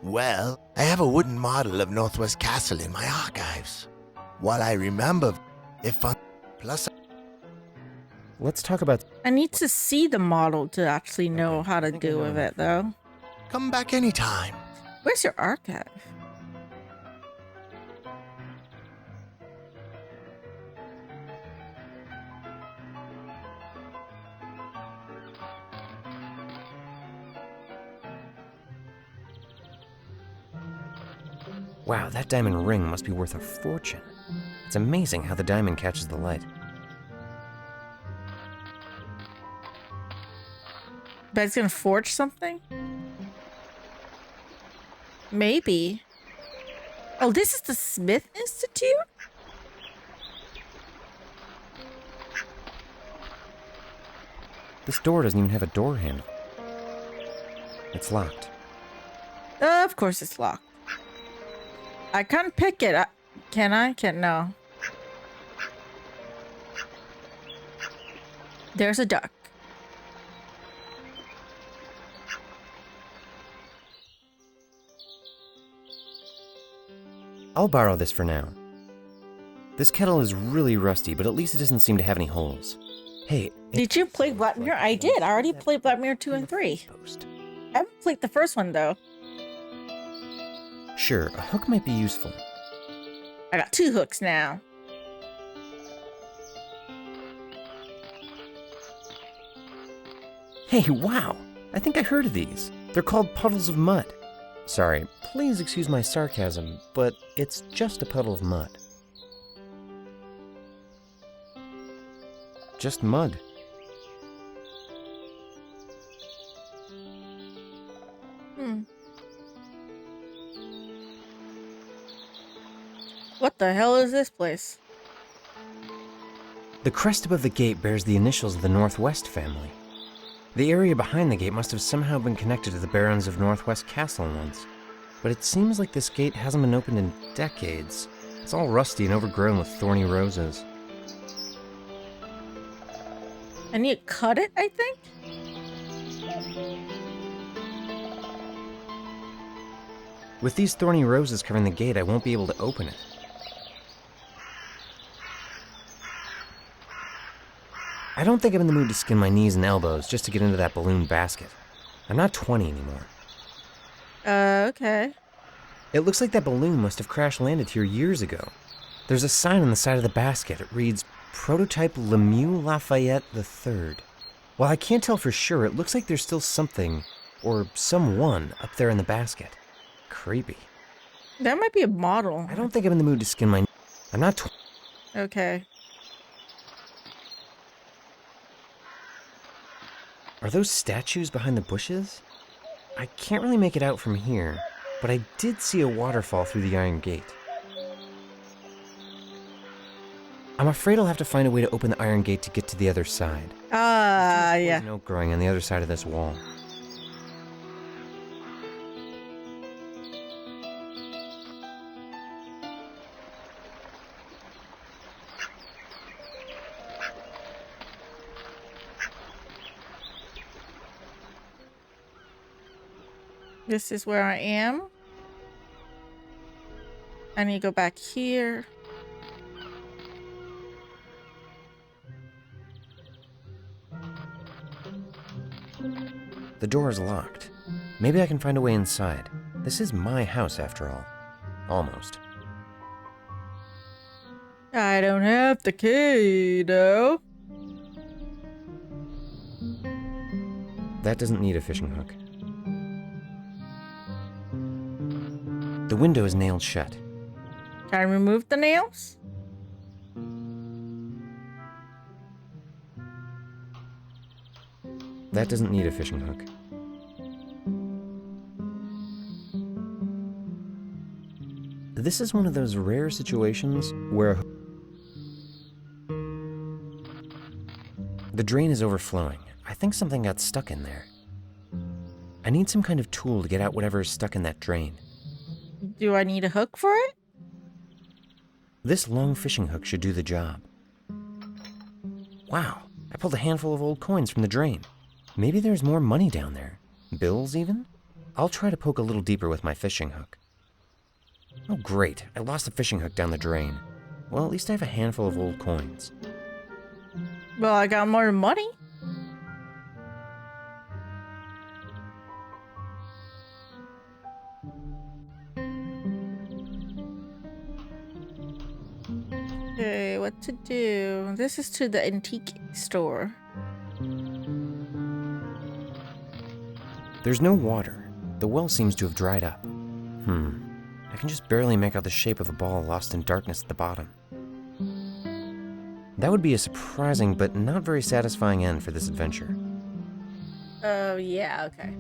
Well, I have a wooden model of Northwest Castle in my archives. While I remember, if on... Plus... Let's talk about. I need to see the model to actually know how to do with it, though. Come back anytime. Where's your archive? Wow, that diamond ring must be worth a fortune. It's amazing how the diamond catches the light. But it's gonna forge something? Maybe. Oh, this is the Smith Institute? This door doesn't even have a door handle. It's locked. Of course it's locked. I can't pick it. Can I? Can't, no. There's a duck. I'll borrow this for now. This kettle is really rusty, but at least it doesn't seem to have any holes. Hey, Did you play Black Mirror? I did. I already played Black Mirror 2 and 3. I haven't played the first one, though. Sure, a hook might be useful. I got 2 hooks now. Hey, wow! I think I heard of these. They're called puddles of mud. Sorry, please excuse my sarcasm, but it's just a puddle of mud. Just mud. What the hell is this place? The crest above the gate bears the initials of the Northwest family. The area behind the gate must have somehow been connected to the barons of Northwest Castle once. But it seems like this gate hasn't been opened in decades. It's all rusty and overgrown with thorny roses. I need to cut it, I think? With these thorny roses covering the gate, I won't be able to open it. I don't think I'm in the mood to skin my knees and elbows just to get into that balloon basket. I'm not 20 anymore. Okay. It looks like that balloon must have crash landed here years ago. There's a sign on the side of the basket. It reads, Prototype Lemieux Lafayette III. While I can't tell for sure, it looks like there's still something, or someone, up there in the basket. Creepy. That might be a model. I don't think I'm in the mood to skin my... I'm not... Okay. Are those statues behind the bushes? I can't really make it out from here, but I did see a waterfall through the iron gate. I'm afraid I'll have to find a way to open the iron gate to get to the other side. Yeah. There's an oak growing on the other side of this wall. This is where I am. I need to go back here. The door is locked. Maybe I can find a way inside. This is my house after all. Almost. I don't have the key, though. That doesn't need a fishing hook. The window is nailed shut. Can I remove the nails? That doesn't need a fishing hook. This is one of those rare situations where The drain is overflowing. I think something got stuck in there. I need some kind of tool to get out whatever is stuck in that drain. Do I need a hook for it? This long fishing hook should do the job. Wow, I pulled a handful of old coins from the drain. Maybe there's more money down there. Bills, even? I'll try to poke a little deeper with my fishing hook. Oh, great. I lost the fishing hook down the drain. Well, at least I have a handful of old coins. Well, I got more money. Okay, what to do? This is to the antique store. There's no water. The well seems to have dried up. I can just barely make out the shape of a ball lost in darkness at the bottom. That would be a surprising but not very satisfying end for this adventure. Oh, yeah, okay.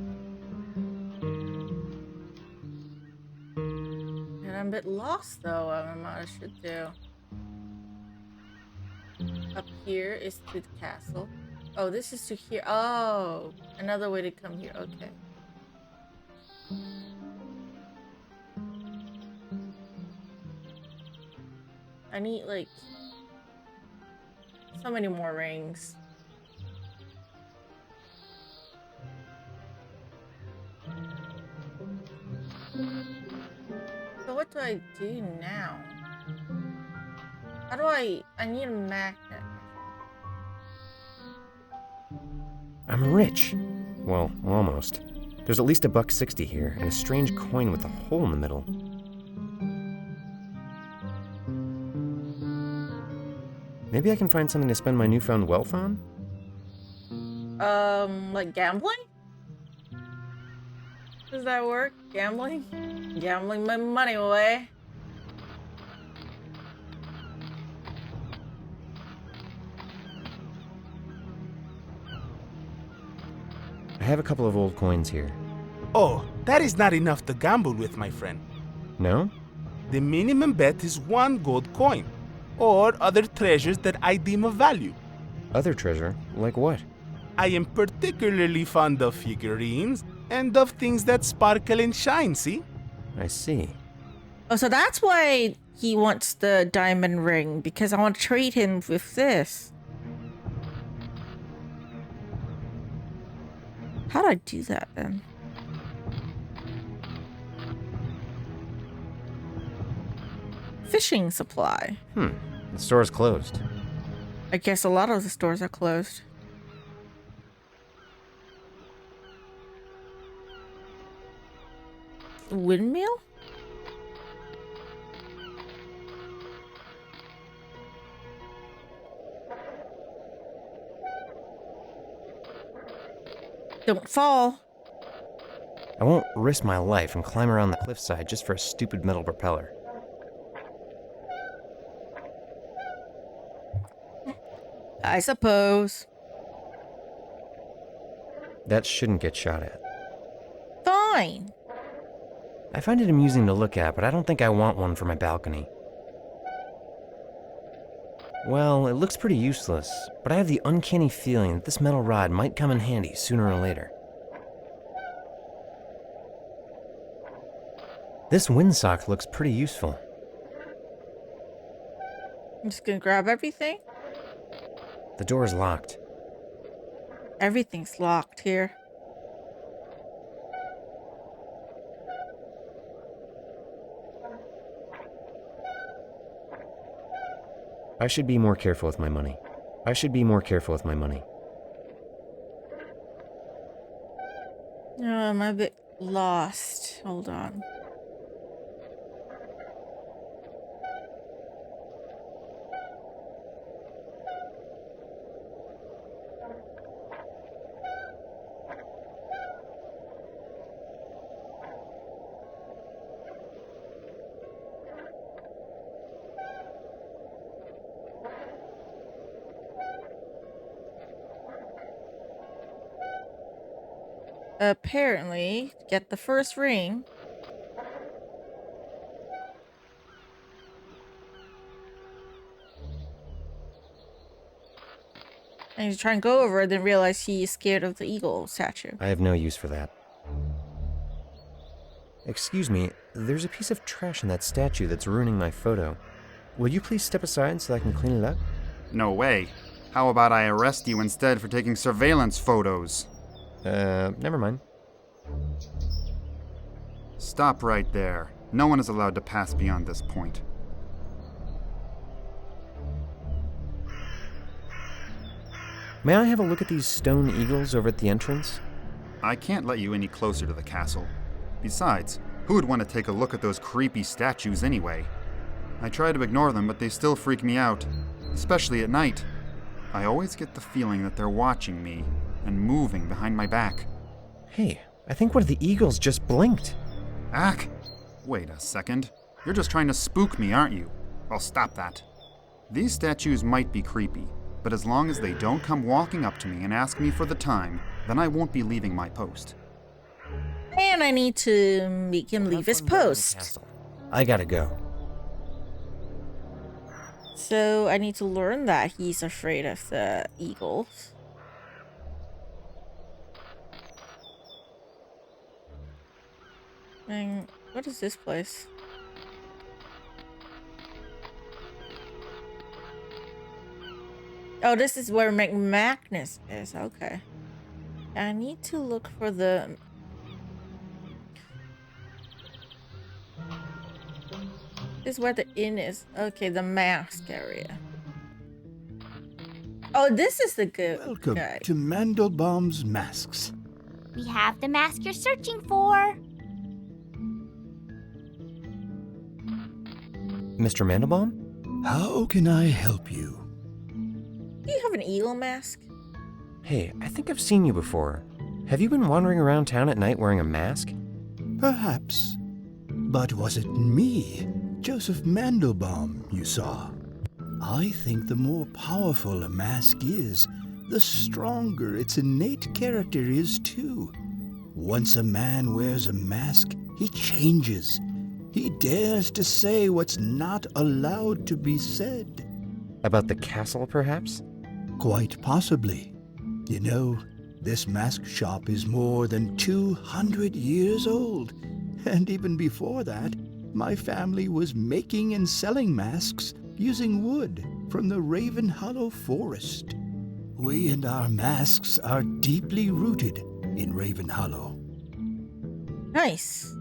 And I'm a bit lost, though. I don't know what I should do. Up here is to the castle. Oh, this is to here. Oh, another way to come here. Okay. I need, like, so many more rings. So what do I do now? How do I need a magnet. I'm rich. Well, almost. There's at least $1.60 here, and a strange coin with a hole in the middle. Maybe I can find something to spend my newfound wealth on? Like gambling? Does that work? Gambling? Gambling my money away. I have a couple of old coins here. Oh, that is not enough to gamble with, my friend. No? The minimum bet is 1 gold coin, or other treasures that I deem of value. Other treasure? Like what? I am particularly fond of figurines and of things that sparkle and shine, see? I see. Oh, so that's why he wants the diamond ring, because I want to trade him with this. How do I do that then? Fishing supply. The store's closed. I guess a lot of the stores are closed. Windmill? Don't fall. I won't risk my life and climb around the cliffside just for a stupid metal propeller. I suppose. That shouldn't get shot at. Fine. I find it amusing to look at, but I don't think I want one for my balcony. Well, it looks pretty useless, but I have the uncanny feeling that this metal rod might come in handy sooner or later. This windsock looks pretty useful. I'm just gonna grab everything. The door is locked. Everything's locked here. I should be more careful with my money. I should be more careful with my money. Oh, I'm a bit lost. Hold on. Apparently, to get the first ring, And he's trying to go over, then realize he's scared of the eagle statue. I have no use for that. Excuse me, there's a piece of trash in that statue that's ruining my photo. Will you please step aside so I can clean it up? No way. How about I arrest you instead for taking surveillance photos? Never mind. Stop right there. No one is allowed to pass beyond this point. May I have a look at these stone eagles over at the entrance? I can't let you any closer to the castle. Besides, who would want to take a look at those creepy statues anyway? I try to ignore them, but they still freak me out, especially at night. I always get the feeling that they're watching me and moving behind my back. Hey, I think one of the eagles just blinked. Ack! Wait a second. You're just trying to spook me, aren't you? I'll stop that. These statues might be creepy, but as long as they don't come walking up to me and ask me for the time, then I won't be leaving my post. And I need to make him leave his post. I gotta go. So I need to learn that he's afraid of the eagles. And what is this place? Oh, this is where McMagnus is. Okay. I need to look for the... This is where the inn is. Okay, the mask area. Oh, this is the good Welcome guy. to Mandelbaum's Masks. We have the mask you're searching for. Mr. Mandelbaum? How can I help you? Do you have an eagle mask? Hey, I think I've seen you before. Have you been wandering around town at night wearing a mask? Perhaps. But was it me, Joseph Mandelbaum, you saw? I think the more powerful a mask is, the stronger its innate character is too. Once a man wears a mask, he changes. He dares to say what's not allowed to be said. About the castle, perhaps? Quite possibly. You know, this mask shop is more than 200 years old. And even before that, my family was making and selling masks using wood from the Ravenhollow forest. We and our masks are deeply rooted in Ravenhollow. Nice.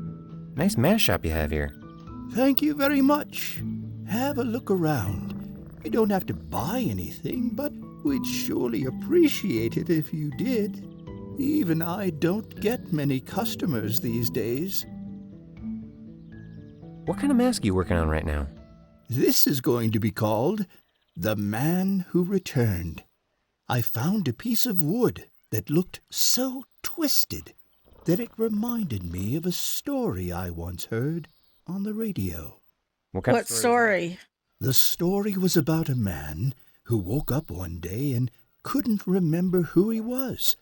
Nice mask shop you have here. Thank you very much. Have a look around. You don't have to buy anything, but we'd surely appreciate it if you did. Even I don't get many customers these days. What kind of mask are you working on right now? This is going to be called The Man Who Returned. I found a piece of wood that looked so twisted that it reminded me of a story I once heard on the radio. What story? The story was about a man who woke up one day and couldn't remember who he was.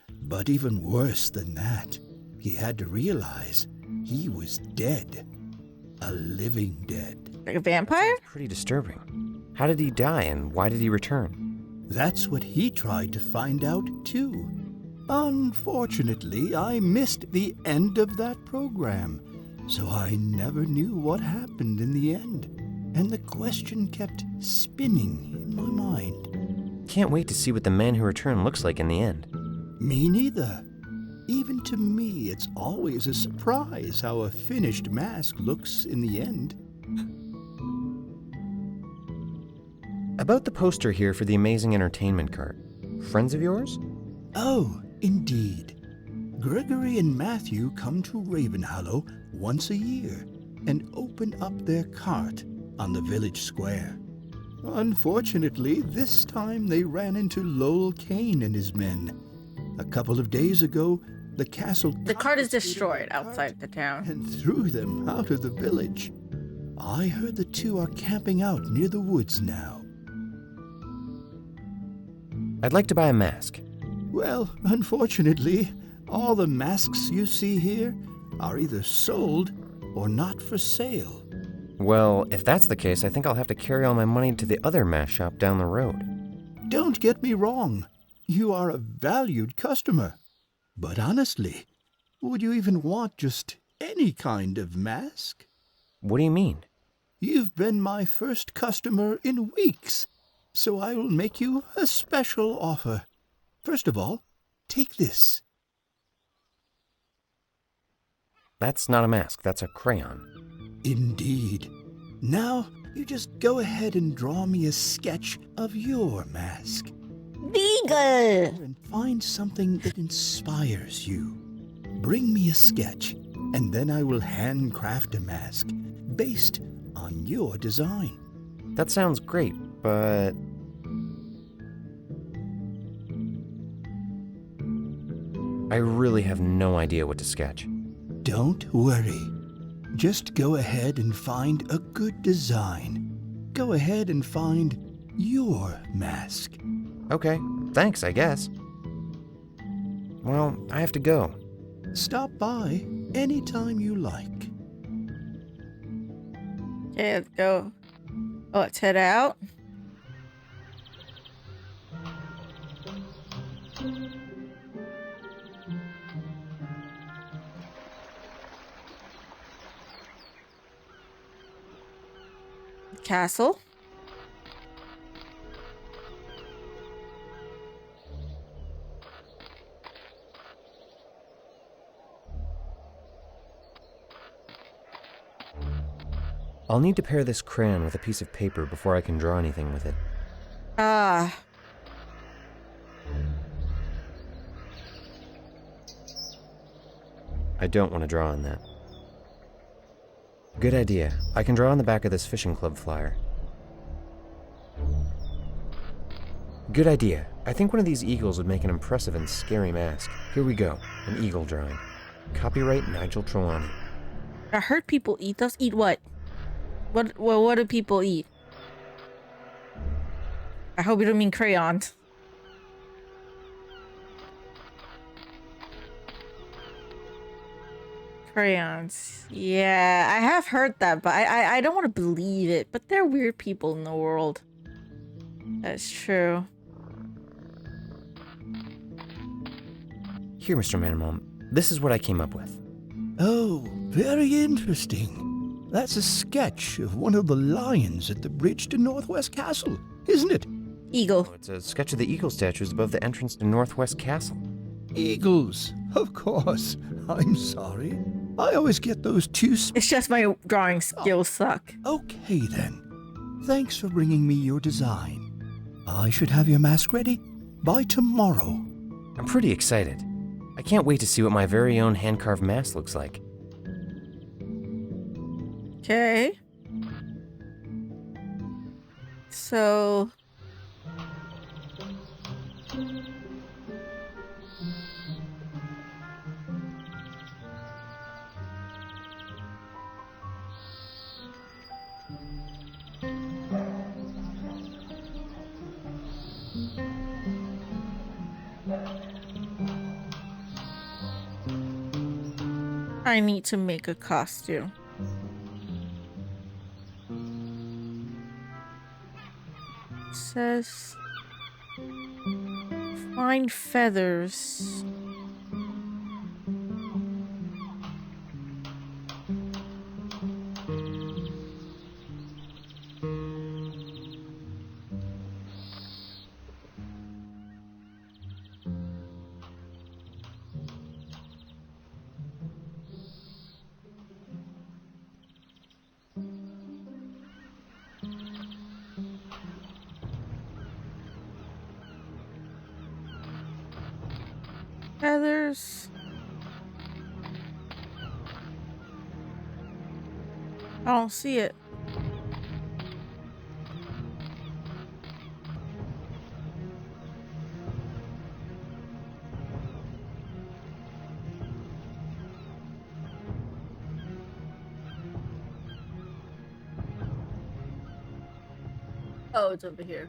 But even worse than that, he had to realize he was dead. A living dead. Like a vampire? Pretty disturbing. How did he die and why did he return? That's what he tried to find out too. Unfortunately, I missed the end of that program, so I never knew what happened in the end. And the question kept spinning in my mind. Can't wait to see what the man who returned looks like in the end. Me neither. Even to me, it's always a surprise how a finished mask looks in the end. About the poster here for the amazing entertainment cart. Friends of yours? Oh, indeed. Gregory and Matthew come to Ravenhollow once a year and open up their cart on the village square. Unfortunately, this time they ran into Lowell Kane and his men. A couple of days ago, the castle... The cart is destroyed outside the town. And threw them out of the village. I heard the two are camping out near the woods now. I'd like to buy a mask. Well, unfortunately, all the masks you see here are either sold or not for sale. Well, if that's the case, I think I'll have to carry all my money to the other mask shop down the road. Don't get me wrong. You are a valued customer. But honestly, would you even want just any kind of mask? What do you mean? You've been my first customer in weeks, so I will make you a special offer. First of all, take this. That's not a mask, that's a crayon. Indeed. Now, you just go ahead and draw me a sketch of your mask. Beagle! And find something that inspires you. Bring me a sketch, and then I will handcraft a mask based on your design. That sounds great, but... I really have no idea what to sketch. Don't worry. Just go ahead and find a good design. Go ahead and find your mask. Okay, thanks, I guess. Well, I have to go. Stop by anytime you like. Okay, let's go. Oh, let's head out. Castle. I'll need to pair this crayon with a piece of paper before I can draw anything with it. Ah. I don't want to draw on that. Good idea. I can draw on the back of this fishing club flyer. Good idea. I think one of these eagles would make an impressive and scary mask. Here we go. An eagle drawing. Copyright Nigel Trelawney. I heard people eat those. Eat what? What do people eat? I hope you don't mean crayons. Crayons. Yeah, I have heard that, but I don't want to believe it. But there are weird people in the world. That's true. Here, Mr. Manamom, this is what I came up with. Oh, very interesting. That's a sketch of one of the lions at the bridge to Northwest Castle, isn't it? Eagle. Oh, it's a sketch of the eagle statues above the entrance to Northwest Castle. Eagles, of course. I'm sorry. I always get those two... It's just my drawing skills suck. Okay, then. Thanks for bringing me your design. I should have your mask ready by tomorrow. I'm pretty excited. I can't wait to see what my very own hand-carved mask looks like. Okay. So... I need to make a costume. It says find feathers. Feathers. I don't see it. Oh, it's over here.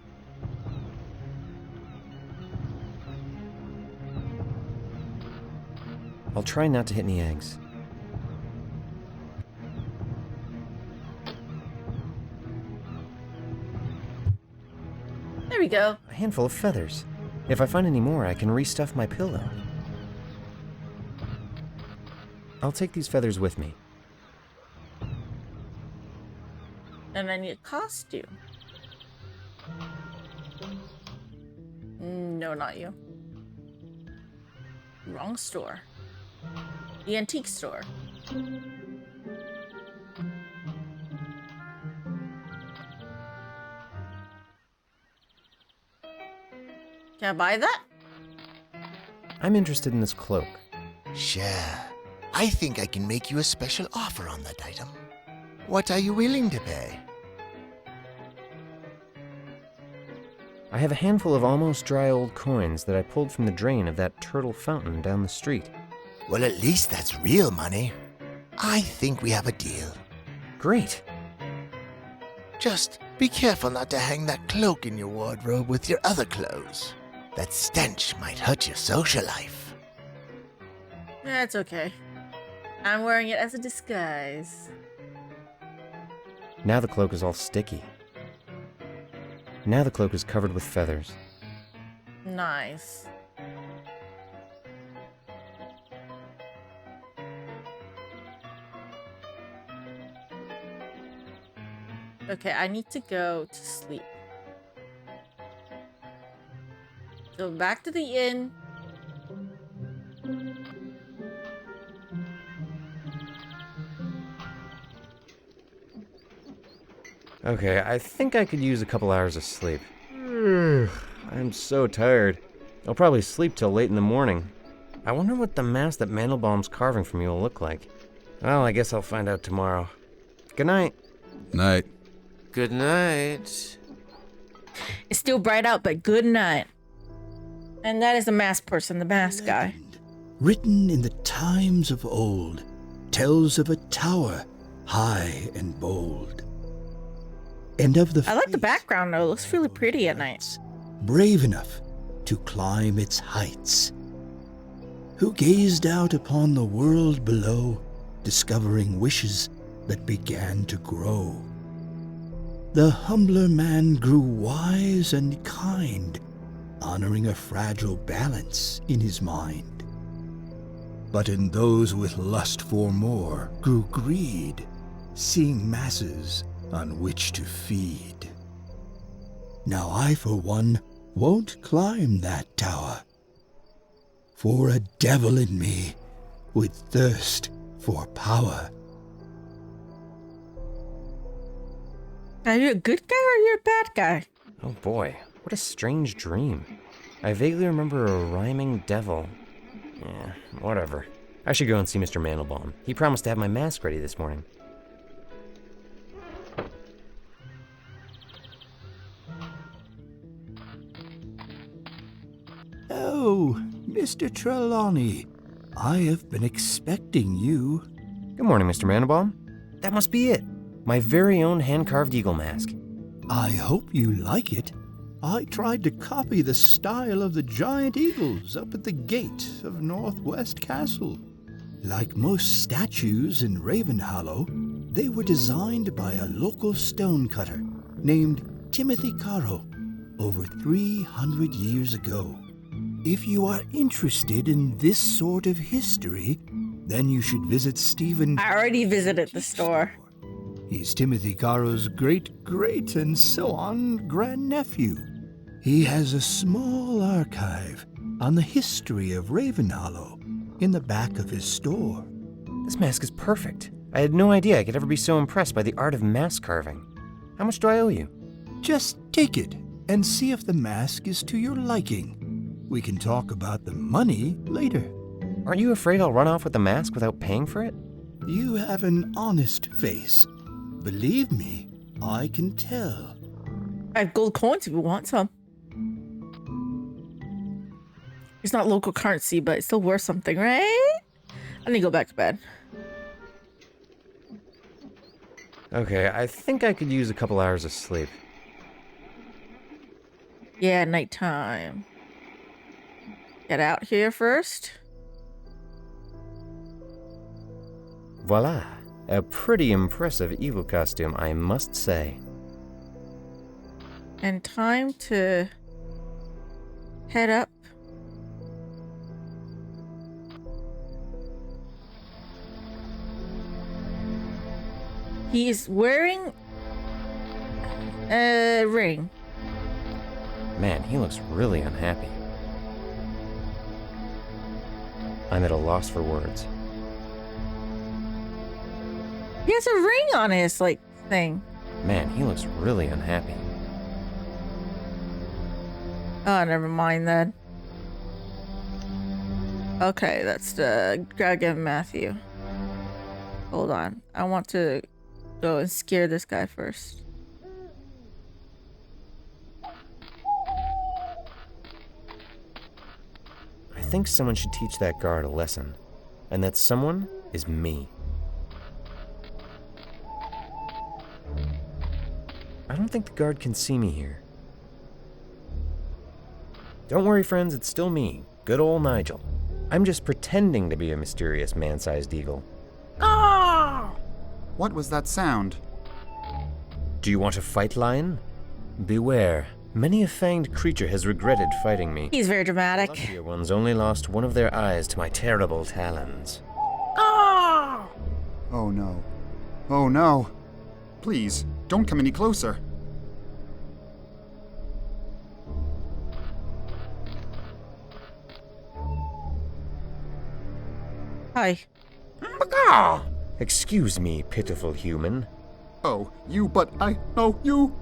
I'll try not to hit any eggs. There we go. A handful of feathers. If I find any more, I can restuff my pillow. I'll take these feathers with me. And I need a costume. No, not you. Wrong store. The antique store. Can I buy that? I'm interested in this cloak. Sure. I think I can make you a special offer on that item. What are you willing to pay? I have a handful of almost dry old coins that I pulled from the drain of that turtle fountain down the street. Well, at least that's real money. I think we have a deal. Great. Just be careful not to hang that cloak in your wardrobe with your other clothes. That stench might hurt your social life. That's okay. I'm wearing it as a disguise. Now the cloak is all sticky. Now the cloak is covered with feathers. Nice. Okay, I need to go to sleep. So back to the inn. Okay, I think I could use a couple hours of sleep. I'm so tired. I'll probably sleep till late in the morning. I wonder what the mask that Mandelbaum's carving for me will look like. Well, I guess I'll find out tomorrow. Good night. Night. Good night. It's still bright out, but good night. And that is the masked person, the masked guy. Written in the times of old, tells of a tower high and bold. And of the I like the background though. It looks really pretty at night. brave enough to climb its heights, who gazed out upon the world below, discovering wishes that began to grow. The humbler man grew wise and kind, honoring a fragile balance in his mind. But in those with lust for more grew greed, seeing masses on which to feed. Now I, for one, won't climb that tower, for a devil in me would thirst for power. Are you a good guy or are you a bad guy? Oh boy, what a strange dream. I vaguely remember a rhyming devil. Yeah, whatever. I should go and see Mr. Mandelbaum. He promised to have my mask ready this morning. Oh, Mr. Trelawney, I have been expecting you. Good morning, Mr. Mandelbaum. That must be it. My very own hand-carved eagle mask. I hope you like it. I tried to copy the style of the giant eagles up at the gate of Northwest Castle. Like most statues in Ravenhollow, they were designed by a local stonecutter named Timothy Caro over 300 years ago. If you are interested in this sort of history, then you should visit Stephen. I already visited the store. He's Timothy Caro's great and so on grandnephew. He has a small archive on the history of Ravenhollow in the back of his store. This mask is perfect. I had no idea I could ever be so impressed by the art of mask carving. How much do I owe you? Just take it and see if the mask is to your liking. We can talk about the money later. Aren't you afraid I'll run off with the mask without paying for it? You have an honest face. Believe me, I can tell. I have gold coins if you want some. It's not local currency, but it's still worth something, right? I need to go back to bed. Okay, I think I could use a couple hours of sleep. Yeah, nighttime. Get out here first. Voila! A pretty impressive eagle costume, I must say. And time to head up. He's wearing a ring. Man, he looks really unhappy. I'm at a loss for words. He has a ring on his, thing. Man, he looks really unhappy. Oh, never mind then. Okay, that's gotta get Matthew. Hold on. I want to go and scare this guy first. I think someone should teach that guard a lesson. And that someone is me. I don't think the guard can see me here. Don't worry, friends, it's still me, good old Nigel. I'm just pretending to be a mysterious man-sized eagle. Ah! What was that sound? Do you want a fight, lion? Beware. Many a fanged creature has regretted fighting me. He's very dramatic. The luckier ones only lost one of their eyes to my terrible talons. Ah! Oh no. Oh no. Please, don't come any closer. Hi. Excuse me, pitiful human. Oh, you, but I know you.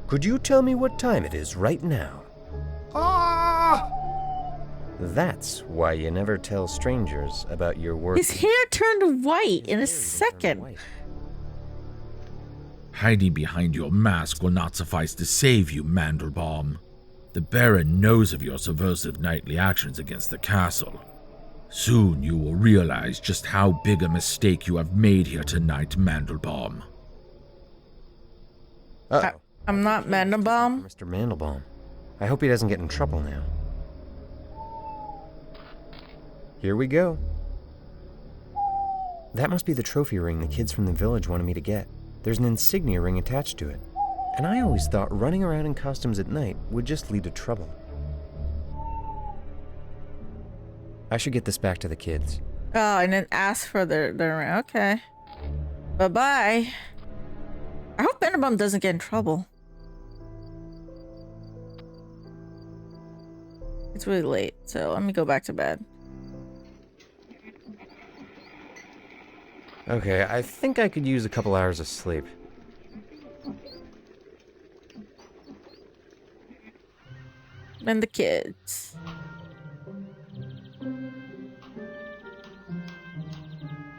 Could you tell me what time it is right now? Ah! That's why you never tell strangers about your work. His hair turned white in a second. Hiding behind your mask will not suffice to save you, Mandelbaum. The Baron knows of your subversive nightly actions against the castle. Soon you will realize just how big a mistake you have made here tonight, Mandelbaum. I'm not Mandelbaum. Mr. Mandelbaum. I hope he doesn't get in trouble now. Here we go. That must be the trophy ring the kids from the village wanted me to get. There's an insignia ring attached to it. And I always thought running around in costumes at night would just lead to trouble. I should get this back to the kids. Oh, and then ask for their ring. Okay. Bye-bye. I hope Mandelbaum doesn't get in trouble. It's really late, so let me go back to bed. Okay, I think I could use a couple hours of sleep. And the kids.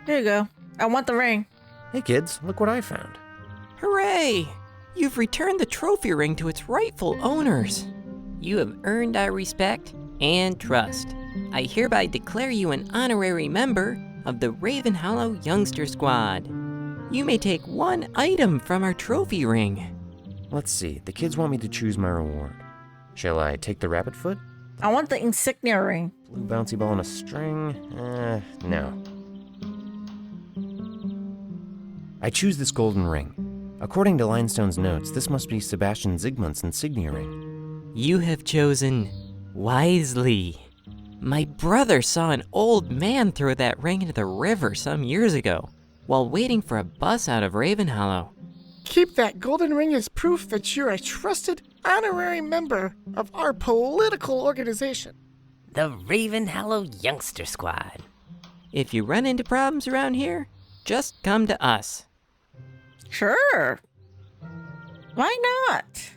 Here you go. I want the ring. Hey kids, look what I found. Hooray! You've returned the trophy ring to its rightful owners. You have earned our respect and trust. I hereby declare you an honorary member of the Ravenhollow Youngster Squad. You may take one item from our trophy ring. Let's see, the kids want me to choose my reward. Shall I take the rabbit foot? I want the insignia ring. Blue bouncy ball on a string? No. I choose this golden ring. According to Linestone's notes, this must be Sebastian Zygmunt's insignia ring. You have chosen wisely. My brother saw an old man throw that ring into the river some years ago while waiting for a bus out of Ravenhollow. Keep that golden ring as proof that you're a trusted honorary member of our political organization. The Ravenhollow Youngster Squad. If you run into problems around here, just come to us. Sure. Why not?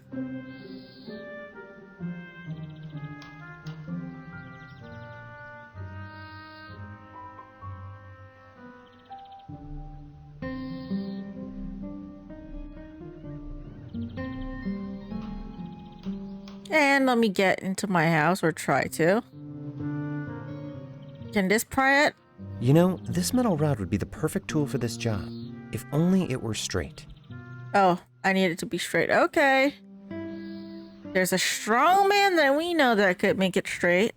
And let me get into my house, or try to. Can this pry it? You know, this metal rod would be the perfect tool for this job, if only it were straight. Oh, I need it to be straight. Okay. There's a strong man that we know that could make it straight.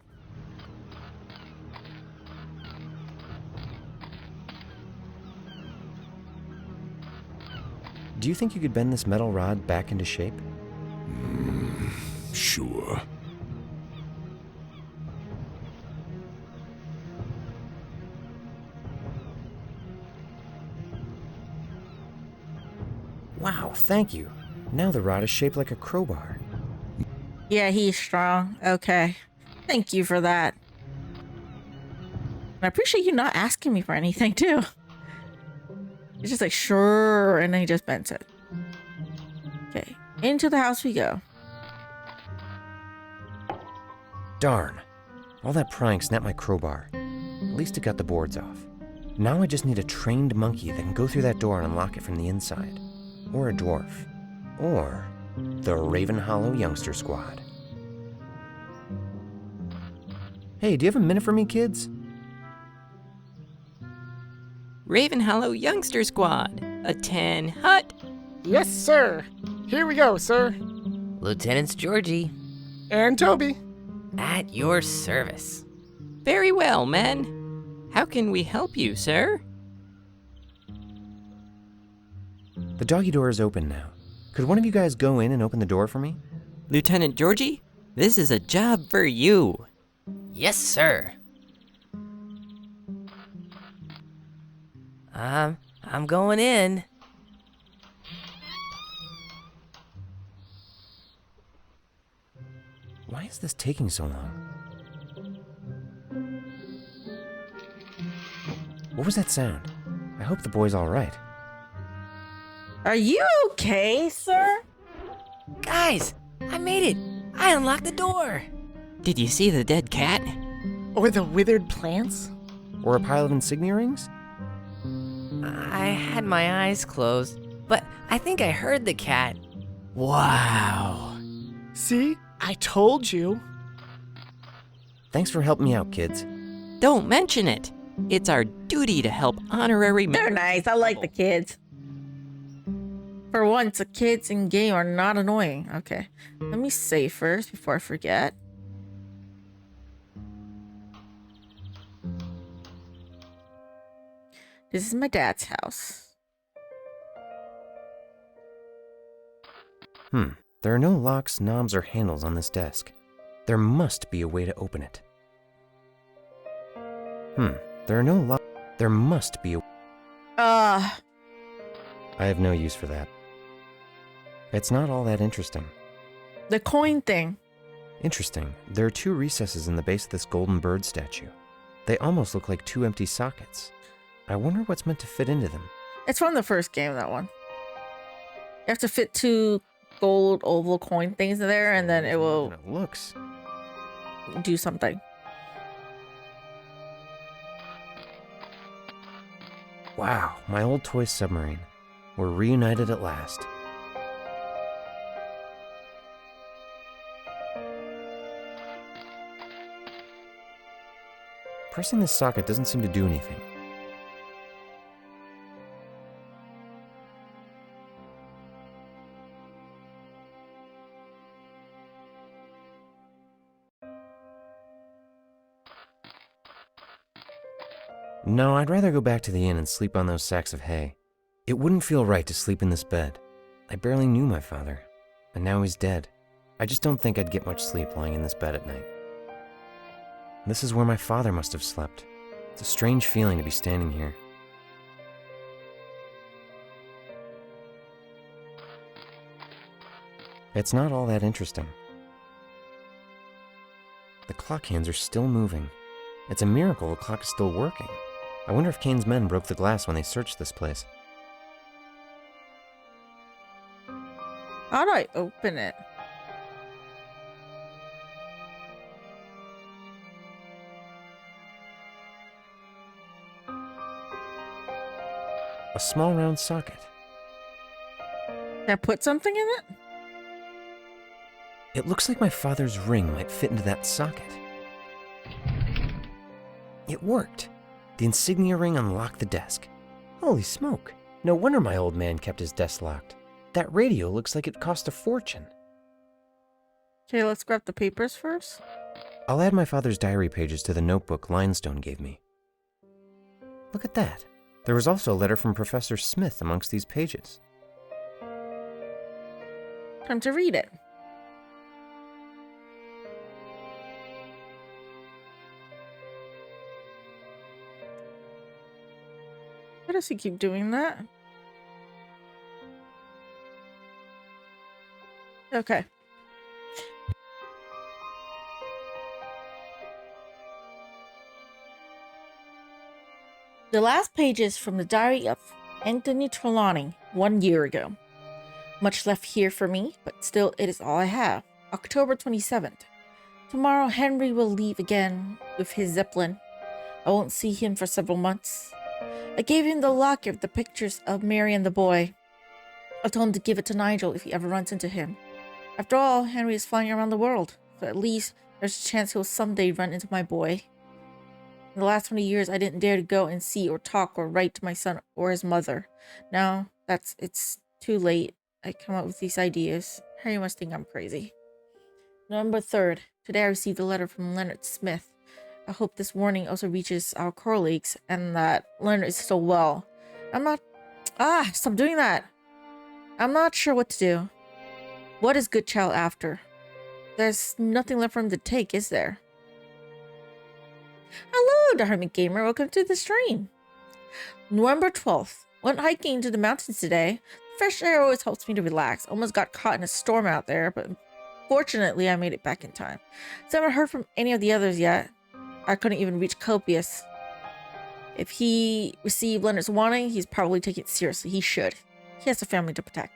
Do you think you could bend this metal rod back into shape? Sure. Wow, thank you. Now the rod is shaped like a crowbar. Yeah, he's strong. Okay. Thank you for that. I appreciate you not asking me for anything, too. It's just like, sure, and then he just bends it. Okay, into the house we go. Darn. All that prying snapped my crowbar. At least it got the boards off. Now I just need a trained monkey that can go through that door and unlock it from the inside. Or a dwarf. Or the Ravenhollow Youngster Squad. Hey, do you have a minute for me, kids? Ravenhollow Youngster Squad, a 10 hut. Yes, sir. Here we go, sir. Lieutenants Georgie. And Toby. At your service. Very well, men. How can we help you, sir? The doggy door is open now. Could one of you guys go in and open the door for me? Lieutenant Georgie, this is a job for you. Yes, sir. I'm going in. Why is this taking so long? What was that sound? I hope the boy's all right. Are you okay, sir? Guys, I made it. I unlocked the door. Did you see the dead cat? Or the withered plants? Or a pile of insignia rings? I had my eyes closed, but I think I heard the cat. Wow. See? I told you. Thanks for helping me out, kids. Don't mention it. It's our duty to help honorary members. They're nice. I like the kids. For once, the kids in game are not annoying. Okay. Let me save first before I forget. This is my dad's house. There are no locks, knobs, or handles on this desk. There must be a way to open it. There are no locks. There must be a... I have no use for that. It's not all that interesting. The coin thing. Interesting. There are 2 recesses in the base of this golden bird statue. They almost look like 2 empty sockets. I wonder what's meant to fit into them. It's from the first game, that one. You have to fit 2 gold oval coin things in there, and then it will... It looks. Do something. Wow, my old toy submarine. We're reunited at last. Pressing this socket doesn't seem to do anything. No, I'd rather go back to the inn and sleep on those sacks of hay. It wouldn't feel right to sleep in this bed. I barely knew my father, and now he's dead. I just don't think I'd get much sleep lying in this bed at night. This is where my father must have slept. It's a strange feeling to be standing here. It's not all that interesting. The clock hands are still moving. It's a miracle the clock is still working. I wonder if Kane's men broke the glass when they searched this place. How do I open it? A small round socket. Can I put something in it? It looks like my father's ring might fit into that socket. It worked. The insignia ring unlocked the desk. Holy smoke. No wonder my old man kept his desk locked. That radio looks like it cost a fortune. Okay, let's grab the papers first. I'll add my father's diary pages to the notebook Limestone gave me. Look at that. There was also a letter from Professor Smith amongst these pages. Time to read it. Why does he keep doing that? Okay. The last page is from the diary of Anthony Trelawney, 1 year ago. Much left here for me, but still it is all I have. October 27th. Tomorrow Henry will leave again with his Zeppelin. I won't see him for several months. I gave him the locket with the pictures of Mary and the boy. I told him to give it to Nigel if he ever runs into him. After all, Henry is flying around the world, so at least there's a chance he'll someday run into my boy. In the last 20 years, I didn't dare to go and see or talk or write to my son or his mother. Now it's too late. I come up with these ideas. Harry must think I'm crazy. November 3rd. Today I received a letter from Leonard Smith. I hope this warning also reaches our colleagues and that Leonard is still well. Stop doing that. I'm not sure what to do. What is Good Child after? There's nothing left for him to take, is there? Hello, the Hermit Gamer. Welcome to the stream. November 12th. Went hiking to the mountains today. Fresh air always helps me to relax. Almost got caught in a storm out there, but fortunately I made it back in time. So I haven't heard from any of the others yet. I couldn't even reach Coppelius. If he received Leonard's warning, he's probably taking it seriously. He should. He has a family to protect.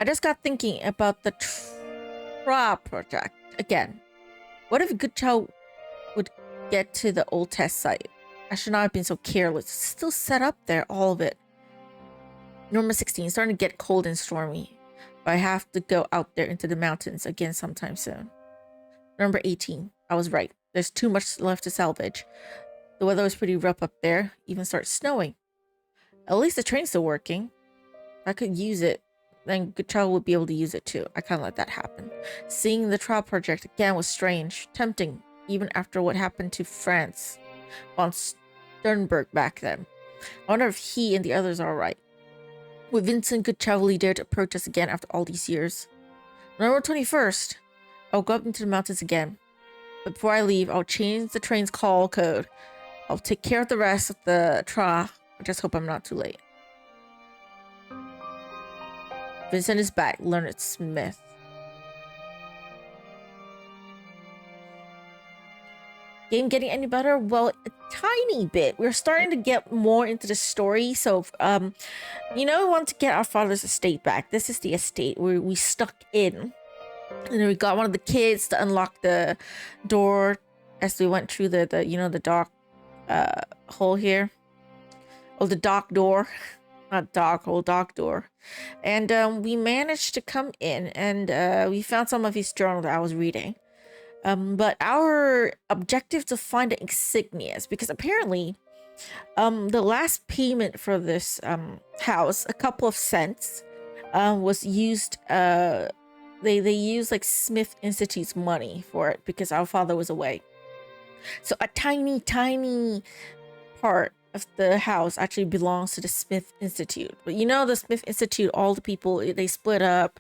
I just got thinking about the project again. What if Good Child would get to the old test site? I should not have been so careless. It's still set up there, all of it. Number 16, it's starting to get cold and stormy. But I have to go out there into the mountains again sometime soon. Number 18, I was right. There's too much left to salvage. The weather was pretty rough up there. Even started snowing. At least the train's still working. If I could use it, then Good Child would be able to use it too. I can't let that happen. Seeing the trial project again was strange, tempting, even after what happened to France von Sternberg back then. I wonder if he and the others are alright. Would Vincent Good Child really dare to approach us again after all these years? November 21st. I'll go up into the mountains again. But before I leave, I'll change the train's call code. I'll take care of the rest of the trial. I just hope I'm not too late. Vincent is back. Leonard Smith. Game getting any better? Well, a tiny bit. We're starting to get more into the story. So, we want to get our father's estate back. This is the estate where we stuck in. And then we got one of the kids to unlock the door as we went through the dock hole here. Oh, the dock door. Not dock hole, dock door. And we managed to come in and we found some of his journal that I was reading. But our objective to find the insignias, because apparently the last payment for this house, a couple of cents, was used. They used like Smith Institute's money for it because our father was away. So a tiny part of the house actually belongs to the Smith Institute. But the Smith Institute, all the people, they split up.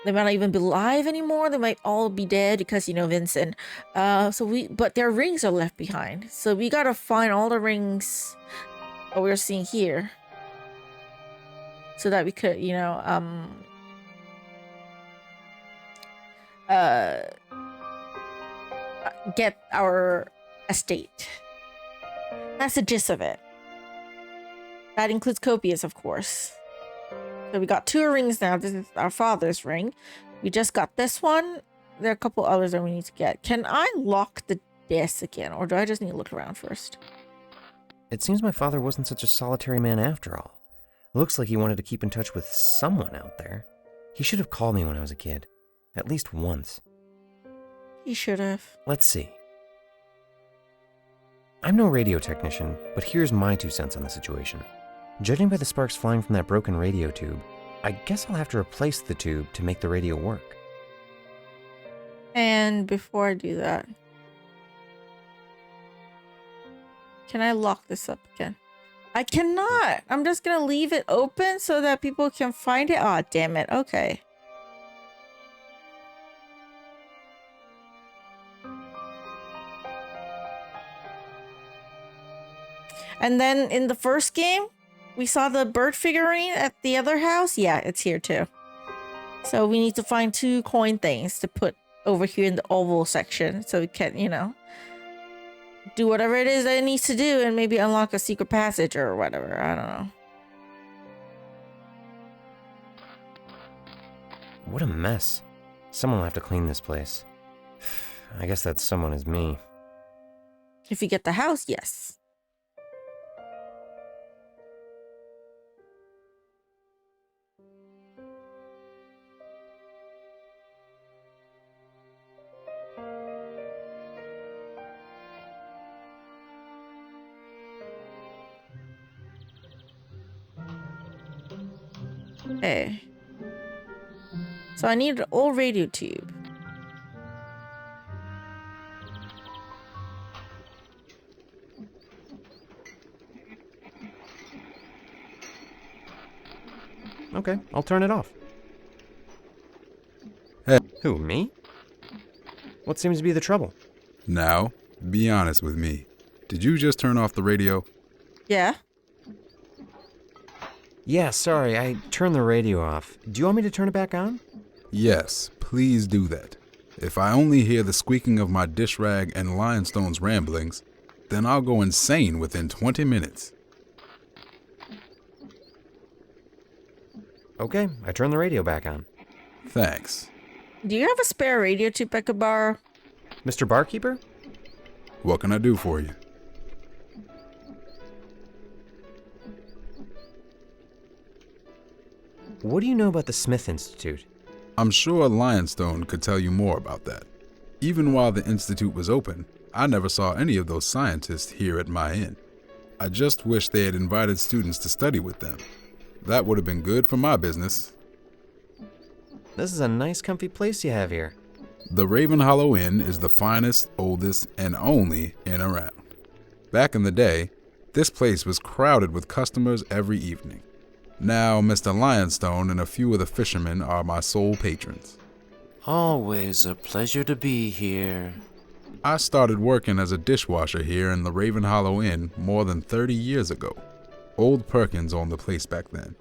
They might not even be alive anymore. They might all be dead because, Vincent. But their rings are left behind. So we gotta find all the rings that we're seeing here. So that we could, get our estate. That's the gist of it. That includes Coppelius, of course. So we got 2 rings now. This is our father's ring. We just got this one. There are a couple others that we need to get. Can I lock the desk again, or do I just need to look around first? It seems my father wasn't such a solitary man after all. It looks like he wanted to keep in touch with someone out there. He should have called me when I was a kid. At least once. He should have. Let's see. I'm no radio technician, but here's my 2 cents on the situation. Judging by the sparks flying from that broken radio tube, I guess I'll have to replace the tube to make the radio work. And before I do that, can I lock this up again? I cannot. I'm just gonna leave it open so that people can find it. Aw, damn it. Okay. And then in the first game, we saw the bird figurine at the other house. Yeah, it's here too. So we need to find 2 coin things to put over here in the oval section so we can, you know, do whatever it is that it needs to do and maybe unlock a secret passage or whatever. I don't know. What a mess. Someone will have to clean this place. I guess that someone is me. If you get the house, yes. Okay. So I need an old radio tube. Okay, I'll turn it off. Hey. Who, me? What seems to be the trouble? Now, be honest with me. Did you just turn off the radio? Yeah. Yeah, sorry, I turned the radio off. Do you want me to turn it back on? Yes, please do that. If I only hear the squeaking of my dish rag and Lionstone's ramblings, then I'll go insane within 20 minutes. Okay, I turned the radio back on. Thanks. Do you have a spare radio tube I could borrow? Mr. Barkeeper? What can I do for you? What do you know about the Smith Institute? I'm sure Lionstone could tell you more about that. Even while the Institute was open, I never saw any of those scientists here at my inn. I just wish they had invited students to study with them. That would have been good for my business. This is a nice, comfy place you have here. The Ravenhollow Inn is the finest, oldest, and only inn around. Back in the day, this place was crowded with customers every evening. Now, Mr. Lionstone and a few of the fishermen are my sole patrons. Always a pleasure to be here. I started working as a dishwasher here in the Ravenhollow Inn more than 30 years ago. Old Perkins owned the place back then.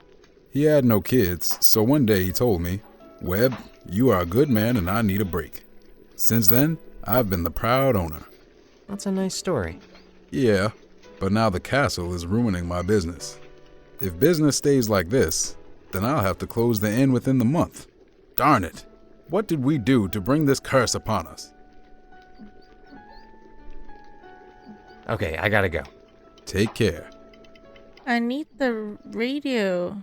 He had no kids, so one day he told me, "Webb, you are a good man and I need a break." Since then, I've been the proud owner. That's a nice story. Yeah, but now the castle is ruining my business. If business stays like this, then I'll have to close the inn within the month. Darn it! What did we do to bring this curse upon us? Okay, I gotta go. Take care. I need the radio.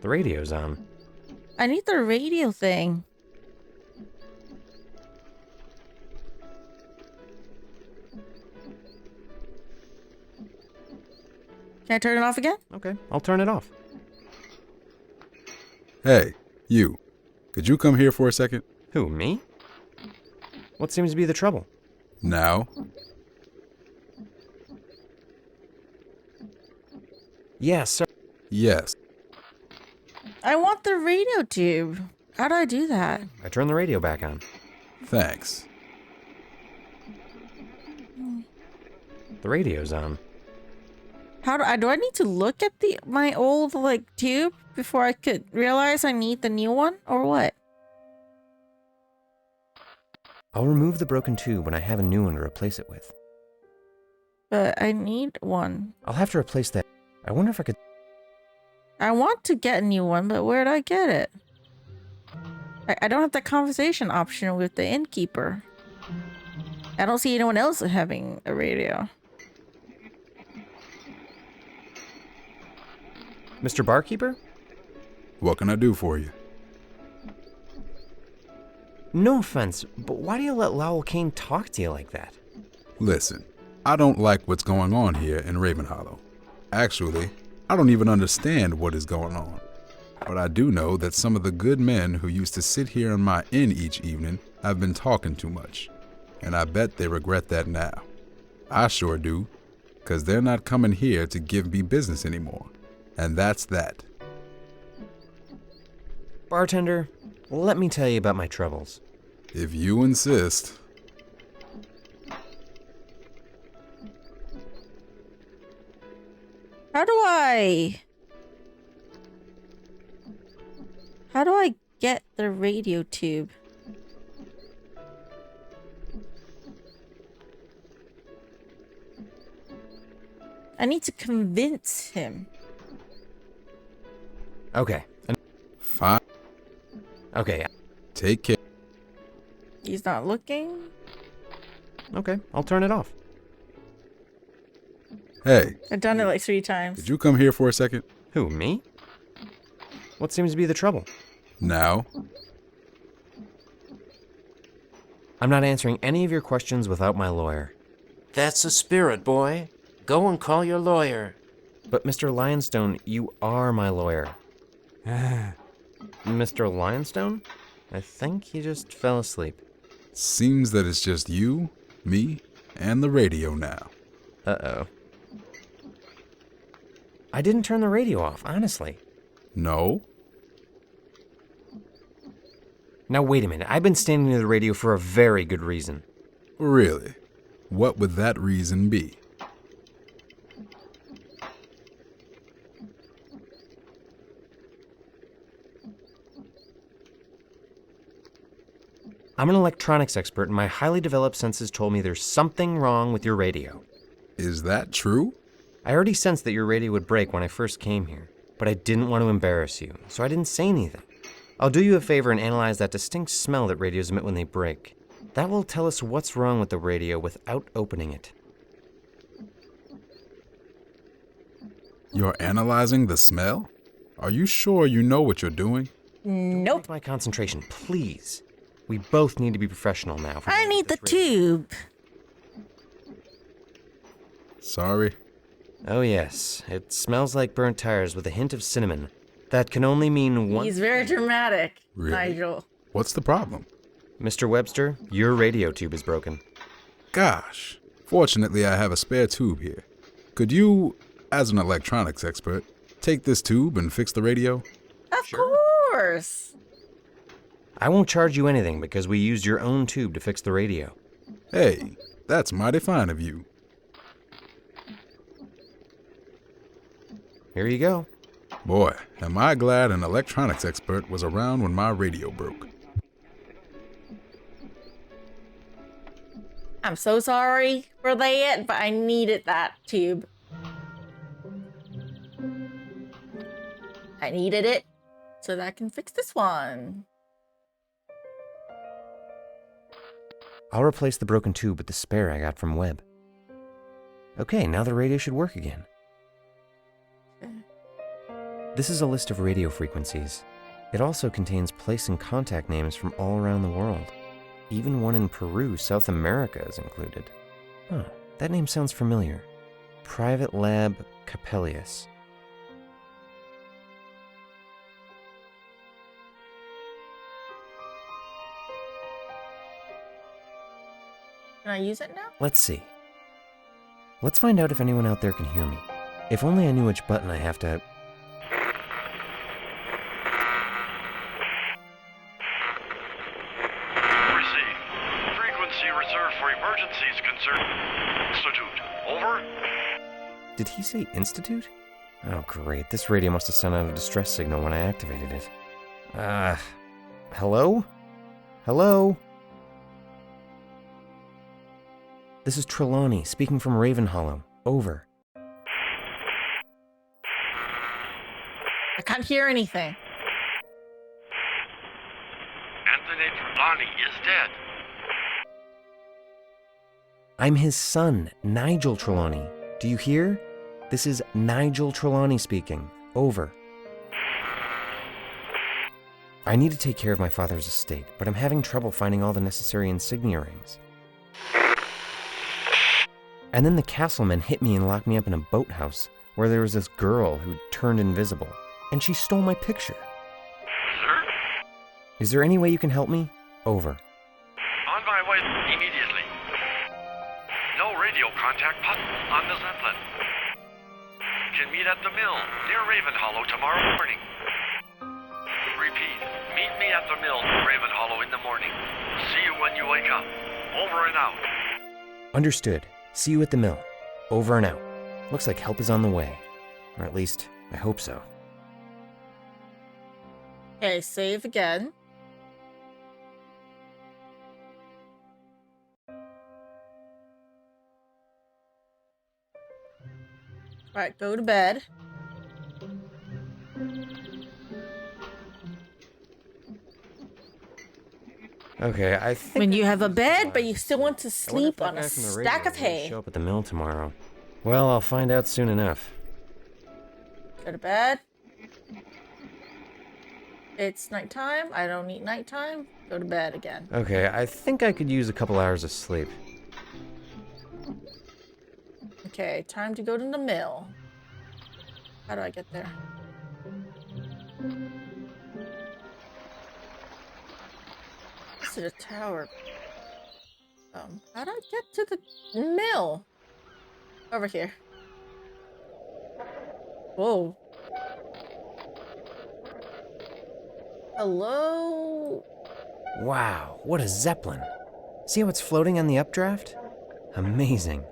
The radio's on. I need the radio thing. Can I turn it off again? Okay, I'll turn it off. Hey, you. Could you come here for a second? Who, me? What seems to be the trouble? Now. Yeah, sir. Yes. I want the radio tube. How do I do that? I turned the radio back on. Thanks. The radio's on. How do I need to look at my old tube before I could realize I need the new one or what? I'll remove the broken tube when I have a new one to replace it with. But I need one. I'll have to replace that. I wonder if I could... I want to get a new one, but where'd I get it? I don't have the conversation option with the innkeeper. I don't see anyone else having a radio. Mr. Barkeeper? What can I do for you? No offense, but why do you let Lowell Kane talk to you like that? Listen, I don't like what's going on here in Ravenhollow. Actually, I don't even understand what is going on. But I do know that some of the good men who used to sit here in my inn each evening have been talking too much. And I bet they regret that now. I sure do. 'cause they're not coming here to give me business anymore. And that's that. Bartender, let me tell you about my troubles. If you insist. How do I get the radio tube? I need to convince him. Okay. Fine. Okay. Take care. He's not looking. Okay, I'll turn it off. Hey. I've done it like 3 times. Did you come here for a second? Who, me? What seems to be the trouble? Now? I'm not answering any of your questions without my lawyer. That's the spirit, boy. Go and call your lawyer. But Mr. Lionstone, you are my lawyer. Mr. Lionstone? I think he just fell asleep. Seems that it's just you, me, and the radio now. Uh-oh. I didn't turn the radio off, honestly. No? Now wait a minute, I've been standing near the radio for a very good reason. Really? What would that reason be? I'm an electronics expert, and my highly developed senses told me there's something wrong with your radio. Is that true? I already sensed that your radio would break when I first came here, but I didn't want to embarrass you, so I didn't say anything. I'll do you a favor and analyze that distinct smell that radios emit when they break. That will tell us what's wrong with the radio without opening it. You're analyzing the smell? Are you sure you know what you're doing? Nope. Don't break my concentration, please. We both need to be professional now. I need the tube. Sorry. Oh yes, it smells like burnt tires with a hint of cinnamon. That can only mean one. He's very dramatic, Really? Nigel. What's the problem? Mr. Webster, your radio tube is broken. Gosh. Fortunately, I have a spare tube here. Could you, as an electronics expert, take this tube and fix the radio? Of course. I won't charge you anything because we used your own tube to fix the radio. Hey, that's mighty fine of you. Here you go. Boy, am I glad an electronics expert was around when my radio broke. I'm so sorry for that, but I needed that tube. I needed it so that I can fix this one. I'll replace the broken tube with the spare I got from Webb. Okay, now the radio should work again. This is a list of radio frequencies. It also contains place and contact names from all around the world. Even one in Peru, South America is included. Huh, that name sounds familiar. Private Lab Coppelius. Can I use it now? Let's see. Let's find out if anyone out there can hear me. If only I knew which button I have to... Receive. Frequency reserved for emergencies concern. Institute. Over. Did he say Institute? Oh great, this radio must have sent out a distress signal when I activated it. Hello? Hello? This is Trelawney, speaking from Ravenhollow. Over. I can't hear anything. Anthony Trelawney is dead. I'm his son, Nigel Trelawney. Do you hear? This is Nigel Trelawney speaking. Over. I need to take care of my father's estate, but I'm having trouble finding all the necessary insignia rings. And then the castlemen hit me and locked me up in a boathouse where there was this girl who turned invisible, and she stole my picture. Sir? Is there any way you can help me? Over. On my way immediately. No radio radio contact on the Zeppelin. Can meet at the mill near Ravenhollow tomorrow morning. Repeat, meet me at the mill near Ravenhollow in the morning. See you when you wake up. Over and out. Understood. See you at the mill. Over and out. Looks like help is on the way. Or at least, I hope so. Okay, save again. Alright, go to bed. Okay, I think... When you have a bed, but you still want to sleep on a stack of hay. Show up at the mill tomorrow. Well, I'll find out soon enough. Go to bed. It's nighttime. I don't need nighttime. Go to bed again. Okay, I think I could use a couple hours of sleep. Okay, time to go to the mill. How do I get there? This is a tower. How do I get to the mill? Over here. Whoa. Hello? Wow, what a Zeppelin. See how it's floating on the updraft? Amazing.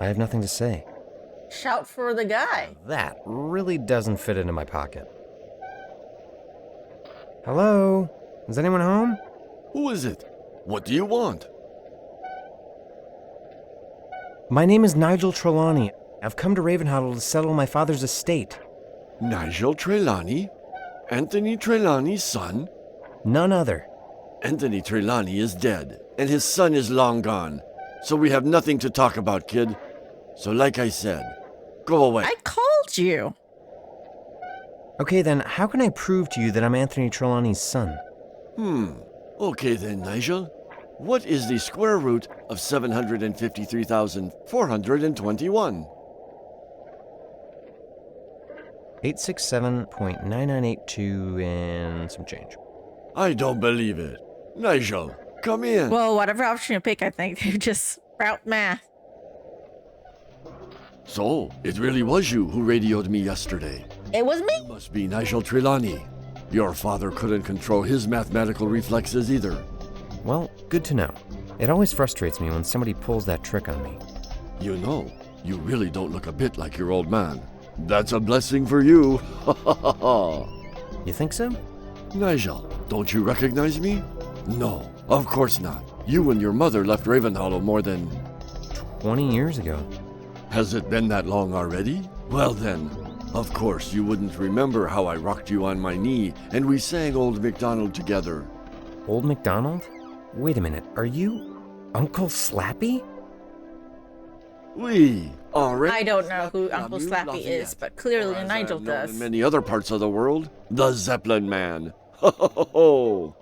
I have nothing to say. Shout for the guy. That really doesn't fit into my pocket. Hello? Is anyone home? Who is it? What do you want? My name is Nigel Trelawney. I've come to Ravenhollow to settle my father's estate. Nigel Trelawney? Anthony Trelawney's son? None other. Anthony Trelawney is dead, and his son is long gone. So we have nothing to talk about, kid. So like I said, go away. I called you. Okay then, how can I prove to you that I'm Anthony Trelawney's son? Okay then, Nigel. What is the square root of 753,421? 867.9982 and some change. I don't believe it. Nigel, come in. Well, whatever option you pick, I think they just route math. So, it really was you who radioed me yesterday. It was me. You must be Nigel Trelawney. Your father couldn't control his mathematical reflexes either. Well, good to know. It always frustrates me when somebody pulls that trick on me. You know, you really don't look a bit like your old man. That's a blessing for you. You think so? Nigel, don't you recognize me? No, of course not. You and your mother left Ravenhollow more than 20 years ago. Has it been that long already? Well then, of course you wouldn't remember how I rocked you on my knee and we sang Old MacDonald together. Old MacDonald? Wait a minute, are you Uncle Slappy? We are. I don't know who Uncle Slappy is, but clearly Nigel does. In many other parts of the world, the Zeppelin Man. Ho ho ho ho!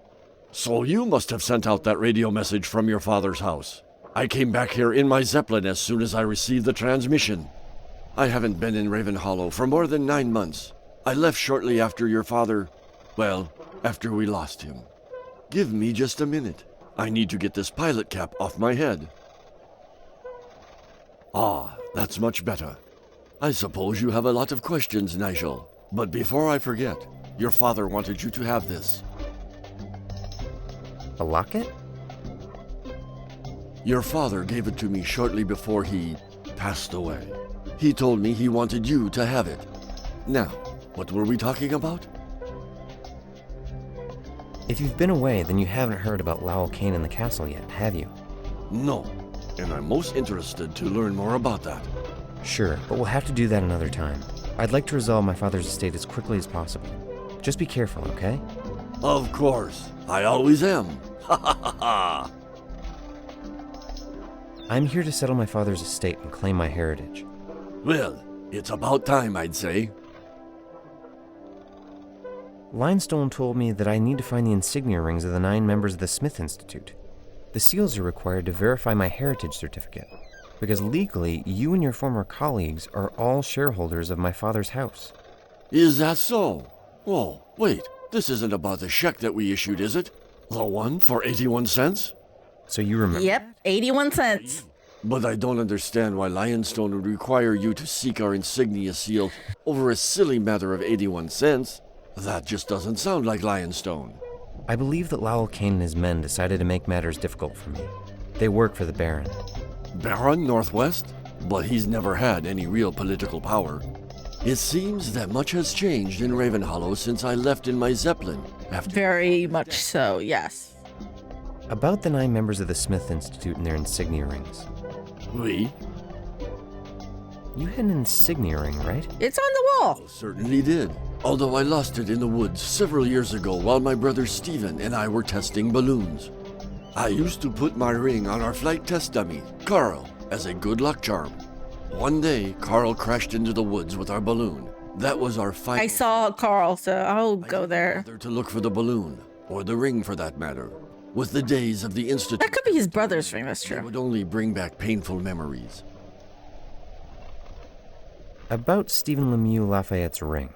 So you must have sent out that radio message from your father's house. I came back here in my Zeppelin as soon as I received the transmission. I haven't been in Ravenhollow for more than 9 months. I left shortly after your father, well, after we lost him. Give me just a minute. I need to get this pilot cap off my head. Ah, that's much better. I suppose you have a lot of questions, Nigel. But before I forget, your father wanted you to have this. A locket? Your father gave it to me shortly before he passed away. He told me he wanted you to have it. Now, what were we talking about? If you've been away, then you haven't heard about Lowell Kane and the castle yet, have you? No, and I'm most interested to learn more about that. Sure, but we'll have to do that another time. I'd like to resolve my father's estate as quickly as possible. Just be careful, okay? Of course, I always am. Ha ha ha ha! I'm here to settle my father's estate and claim my heritage. Well, it's about time, I'd say. Limestone told me that I need to find the insignia rings of the 9 members of the Smith Institute. The seals are required to verify my heritage certificate, because legally, you and your former colleagues are all shareholders of my father's house. Is that so? Oh, wait, this isn't about the check that we issued, is it? The one for 81 cents? So you remember? Yep, 81 cents. But I don't understand why Lionstone would require you to seek our Insignia seal over a silly matter of 81 cents. That just doesn't sound like Lionstone. I believe that Lowell Kane and his men decided to make matters difficult for me. They work for the Baron. Baron Northwest? But he's never had any real political power. It seems that much has changed in Ravenhollow since I left in my Zeppelin after... Very much so, yes. About the 9 members of the Smith Institute and their insignia rings. We? You had an insignia ring, right? It's on the wall. Certainly did. Although I lost it in the woods several years ago while my brother Stephen and I were testing balloons. I used to put my ring on our flight test dummy, Carl, as a good luck charm. One day, Carl crashed into the woods with our balloon. That was our final... I saw Carl, so I'll go there. To look for the balloon, or the ring for that matter. With the days of the Institute... That could be his brother's ring, that's true. It would only bring back painful memories. About Stephen Lemieux Lafayette's ring.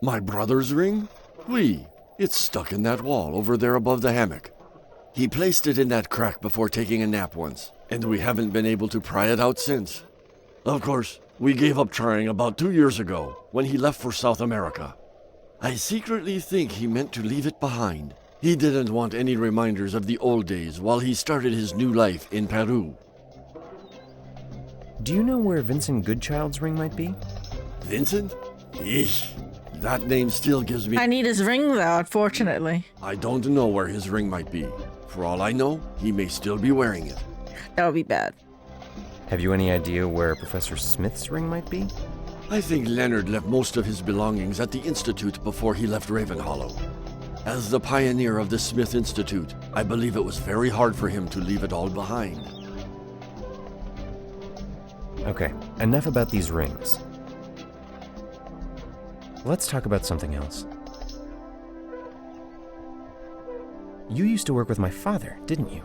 My brother's ring? Oui. It's stuck in that wall over there above the hammock. He placed it in that crack before taking a nap once, and we haven't been able to pry it out since. Of course, we gave up trying about 2 years ago, when he left for South America. I secretly think he meant to leave it behind. He didn't want any reminders of the old days while he started his new life in Peru. Do you know where Vincent Goodchild's ring might be? Vincent? Eesh. That name still gives me... I need his ring, though, unfortunately. I don't know where his ring might be. For all I know, he may still be wearing it. That would be bad. Have you any idea where Professor Smith's ring might be? I think Leonard left most of his belongings at the Institute before he left Ravenhollow. As the pioneer of the Smith Institute, I believe it was very hard for him to leave it all behind. Okay, enough about these rings. Let's talk about something else. You used to work with my father, didn't you?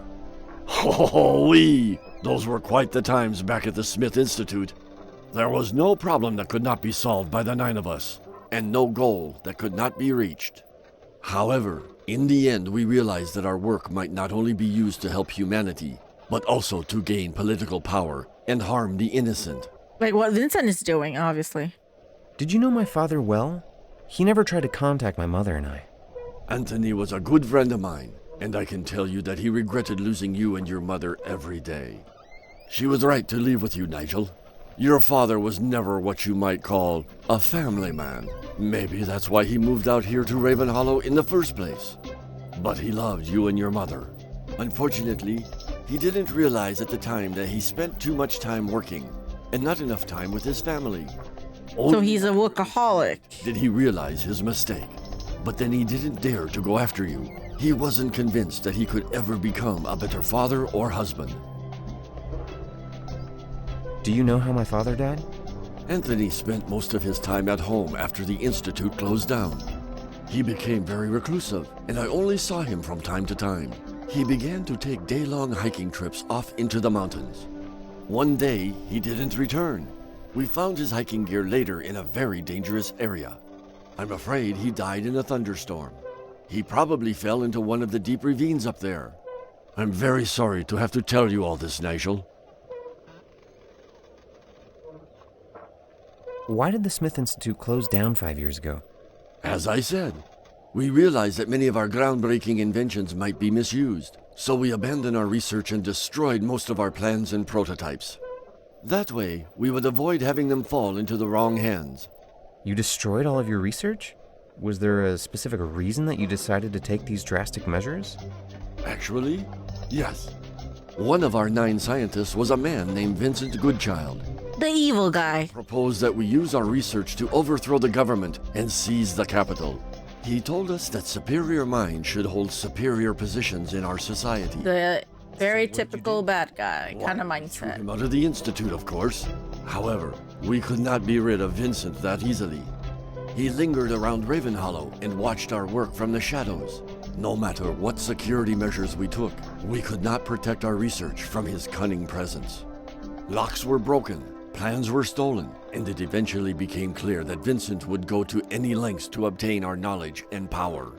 Oh, oui! Those were quite the times back at the Smith Institute. There was no problem that could not be solved by the 9 of us, and no goal that could not be reached. However, in the end, we realized that our work might not only be used to help humanity, but also to gain political power and harm the innocent. Like what Vincent is doing, obviously. Did you know my father well? He never tried to contact my mother and I. Anthony was a good friend of mine, and I can tell you that he regretted losing you and your mother every day. She was right to leave with you, Nigel. Your father was never what you might call a family man. Maybe that's why he moved out here to Ravenhollow in the first place. But he loved you and your mother. Unfortunately, he didn't realize at the time that he spent too much time working and not enough time with his family. So he's a workaholic. Did he realize his mistake? But then he didn't dare to go after you. He wasn't convinced that he could ever become a better father or husband. Do you know how my father died? Anthony spent most of his time at home after the Institute closed down. He became very reclusive, and I only saw him from time to time. He began to take day-long hiking trips off into the mountains. One day, he didn't return. We found his hiking gear later in a very dangerous area. I'm afraid he died in a thunderstorm. He probably fell into one of the deep ravines up there. I'm very sorry to have to tell you all this, Nigel. Why did the Smith Institute close down 5 years ago? As I said, we realized that many of our groundbreaking inventions might be misused, so we abandoned our research and destroyed most of our plans and prototypes. That way, we would avoid having them fall into the wrong hands. You destroyed all of your research? Was there a specific reason that you decided to take these drastic measures? Actually, yes. One of our 9 scientists was a man named Vincent Goodchild. The evil guy. Proposed that we use our research to overthrow the government and seize the capital. He told us that superior minds should hold superior positions in our society. The very typical bad guy kind of mindset. Threw him out of the Institute, of course. However, we could not be rid of Vincent that easily. He lingered around Ravenhollow and watched our work from the shadows. No matter what security measures we took, we could not protect our research from his cunning presence. Locks were broken, plans were stolen, and it eventually became clear that Vincent would go to any lengths to obtain our knowledge and power.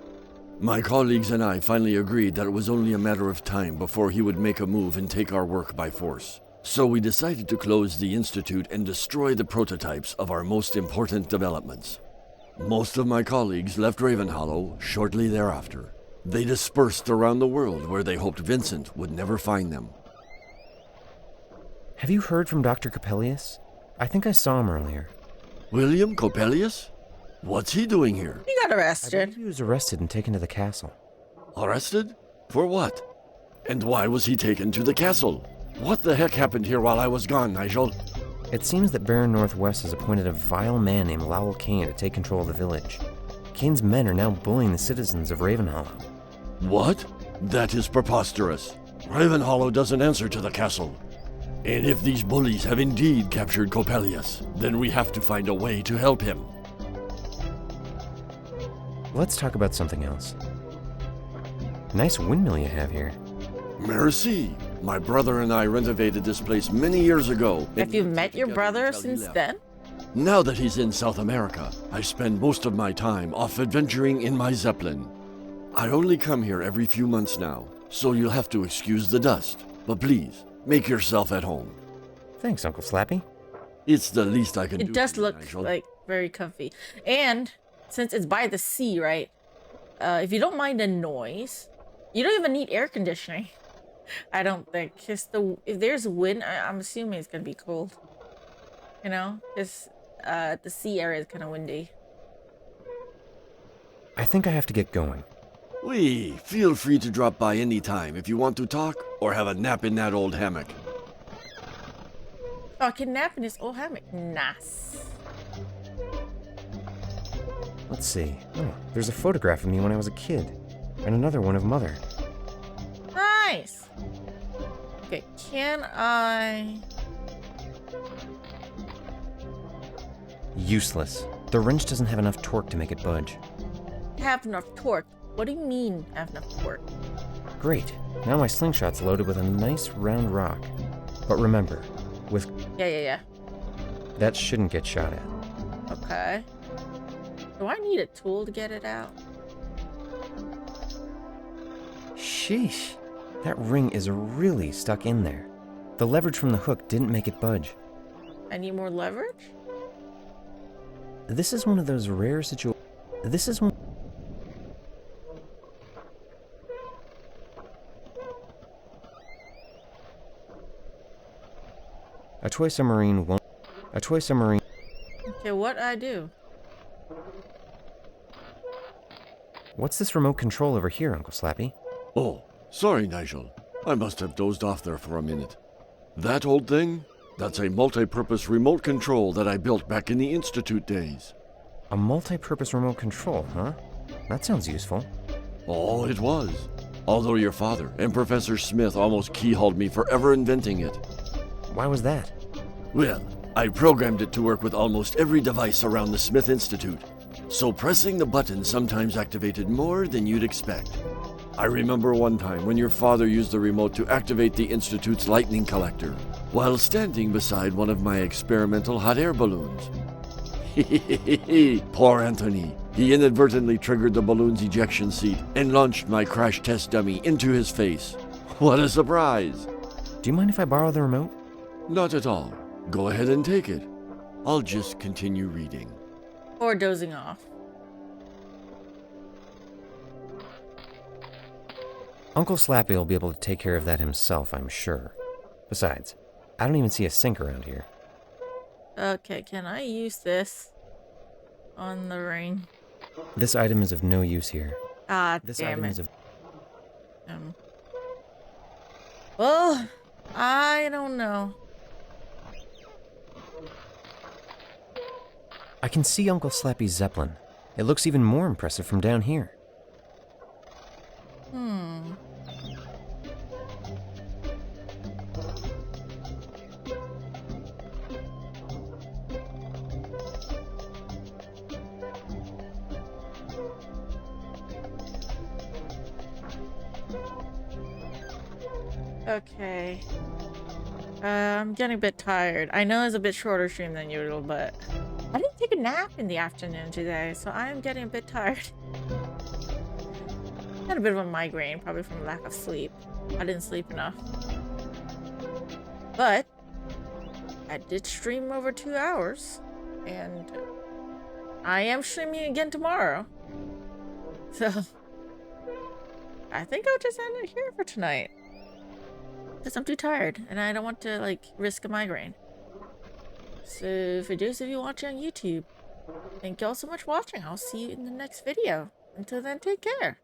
My colleagues and I finally agreed that it was only a matter of time before he would make a move and take our work by force. So we decided to close the Institute and destroy the prototypes of our most important developments. Most of my colleagues left Ravenhollow shortly thereafter. They dispersed around the world where they hoped Vincent would never find them. Have you heard from Dr. Coppelius? I think I saw him earlier. William Coppelius? What's he doing here? He got I arrested. believe he was arrested and taken to the castle. Arrested? For what? And why was he taken to the castle? What the heck happened here while I was gone, Nigel? It seems that Baron Northwest has appointed a vile man named Lowell Kane to take control of the village. Kane's men are now bullying the citizens of Ravenhollow. What? That is preposterous. Ravenhollow doesn't answer to the castle. And if these bullies have indeed captured Coppelius, then we have to find a way to help him. Let's talk about something else. Nice windmill you have here. Merci. My brother and I renovated this place many years ago. Have you met your brother since then? Now that he's in South America, I spend most of my time off adventuring in my Zeppelin. I only come here every few months now, so you'll have to excuse the dust. But please, make yourself at home. Thanks, Uncle Slappy. It's the least I can do. It does look Nigel. like very comfy. And since it's by the sea, right? If you don't mind the noise, you don't even need air conditioning. I don't think. Just if there's wind, I'm assuming it's gonna be cold. You know, because the sea area is kind of windy. I think I have to get going. Feel free to drop by any time if you want to talk or have a nap in that old hammock. Oh, I can nap in this old hammock. Nice. Let's see. Oh, there's a photograph of me when I was a kid. And another one of Mother. Nice. Okay, can I... Useless. The wrench doesn't have enough torque to make it budge. have enough torque? What do you mean have enough torque? Great. Now my slingshot's loaded with a nice round rock. But remember, with... Yeah. That shouldn't get shot at. Okay. Do I need a tool to get it out? Sheesh. That ring is really stuck in there. The leverage from the hook didn't make it budge. I need more leverage? This is one of those rare situations. This is one. A toy submarine won't. A toy submarine. Okay, what I do? What's this remote control over here, Uncle Slappy? Oh, sorry, Nigel. I must have dozed off there for a minute. That old thing? That's a multi-purpose remote control that I built back in the Institute days. A multi-purpose remote control, huh? That sounds useful. Oh, it was. Although your father and Professor Smith almost keyhauled me for ever inventing it. Why was that? Well, I programmed it to work with almost every device around the Smith Institute, so pressing the button sometimes activated more than you'd expect. I remember one time when your father used the remote to activate the Institute's lightning collector, while standing beside one of my experimental hot air balloons. Poor Anthony. He inadvertently triggered the balloon's ejection seat and launched my crash test dummy into his face. What a surprise! Do you mind if I borrow the remote? Not at all. Go ahead and take it. I'll just continue reading. Or dozing off. Uncle Slappy will be able to take care of that himself, I'm sure. Besides, I don't even see a sink around here. Okay, can I use this on the ring? This item is of no use here. Ah, This damn item it. is of... Well, I don't know. I can see Uncle Slappy's Zeppelin. It looks even more impressive from down here. Okay. I'm getting a bit tired. I know it's a bit shorter stream than usual, but I didn't take a nap in the afternoon today, so I am getting a bit tired. Had a bit of a migraine, probably from lack of sleep. I didn't sleep enough. But I did stream over 2 hours, and I am streaming again tomorrow. So I think I'll just end it here for tonight. Because I'm too tired, and I don't want to, like, risk a migraine. So for those of you watching on YouTube, thank you all so much for watching. I'll see you in the next video. Until then, take care.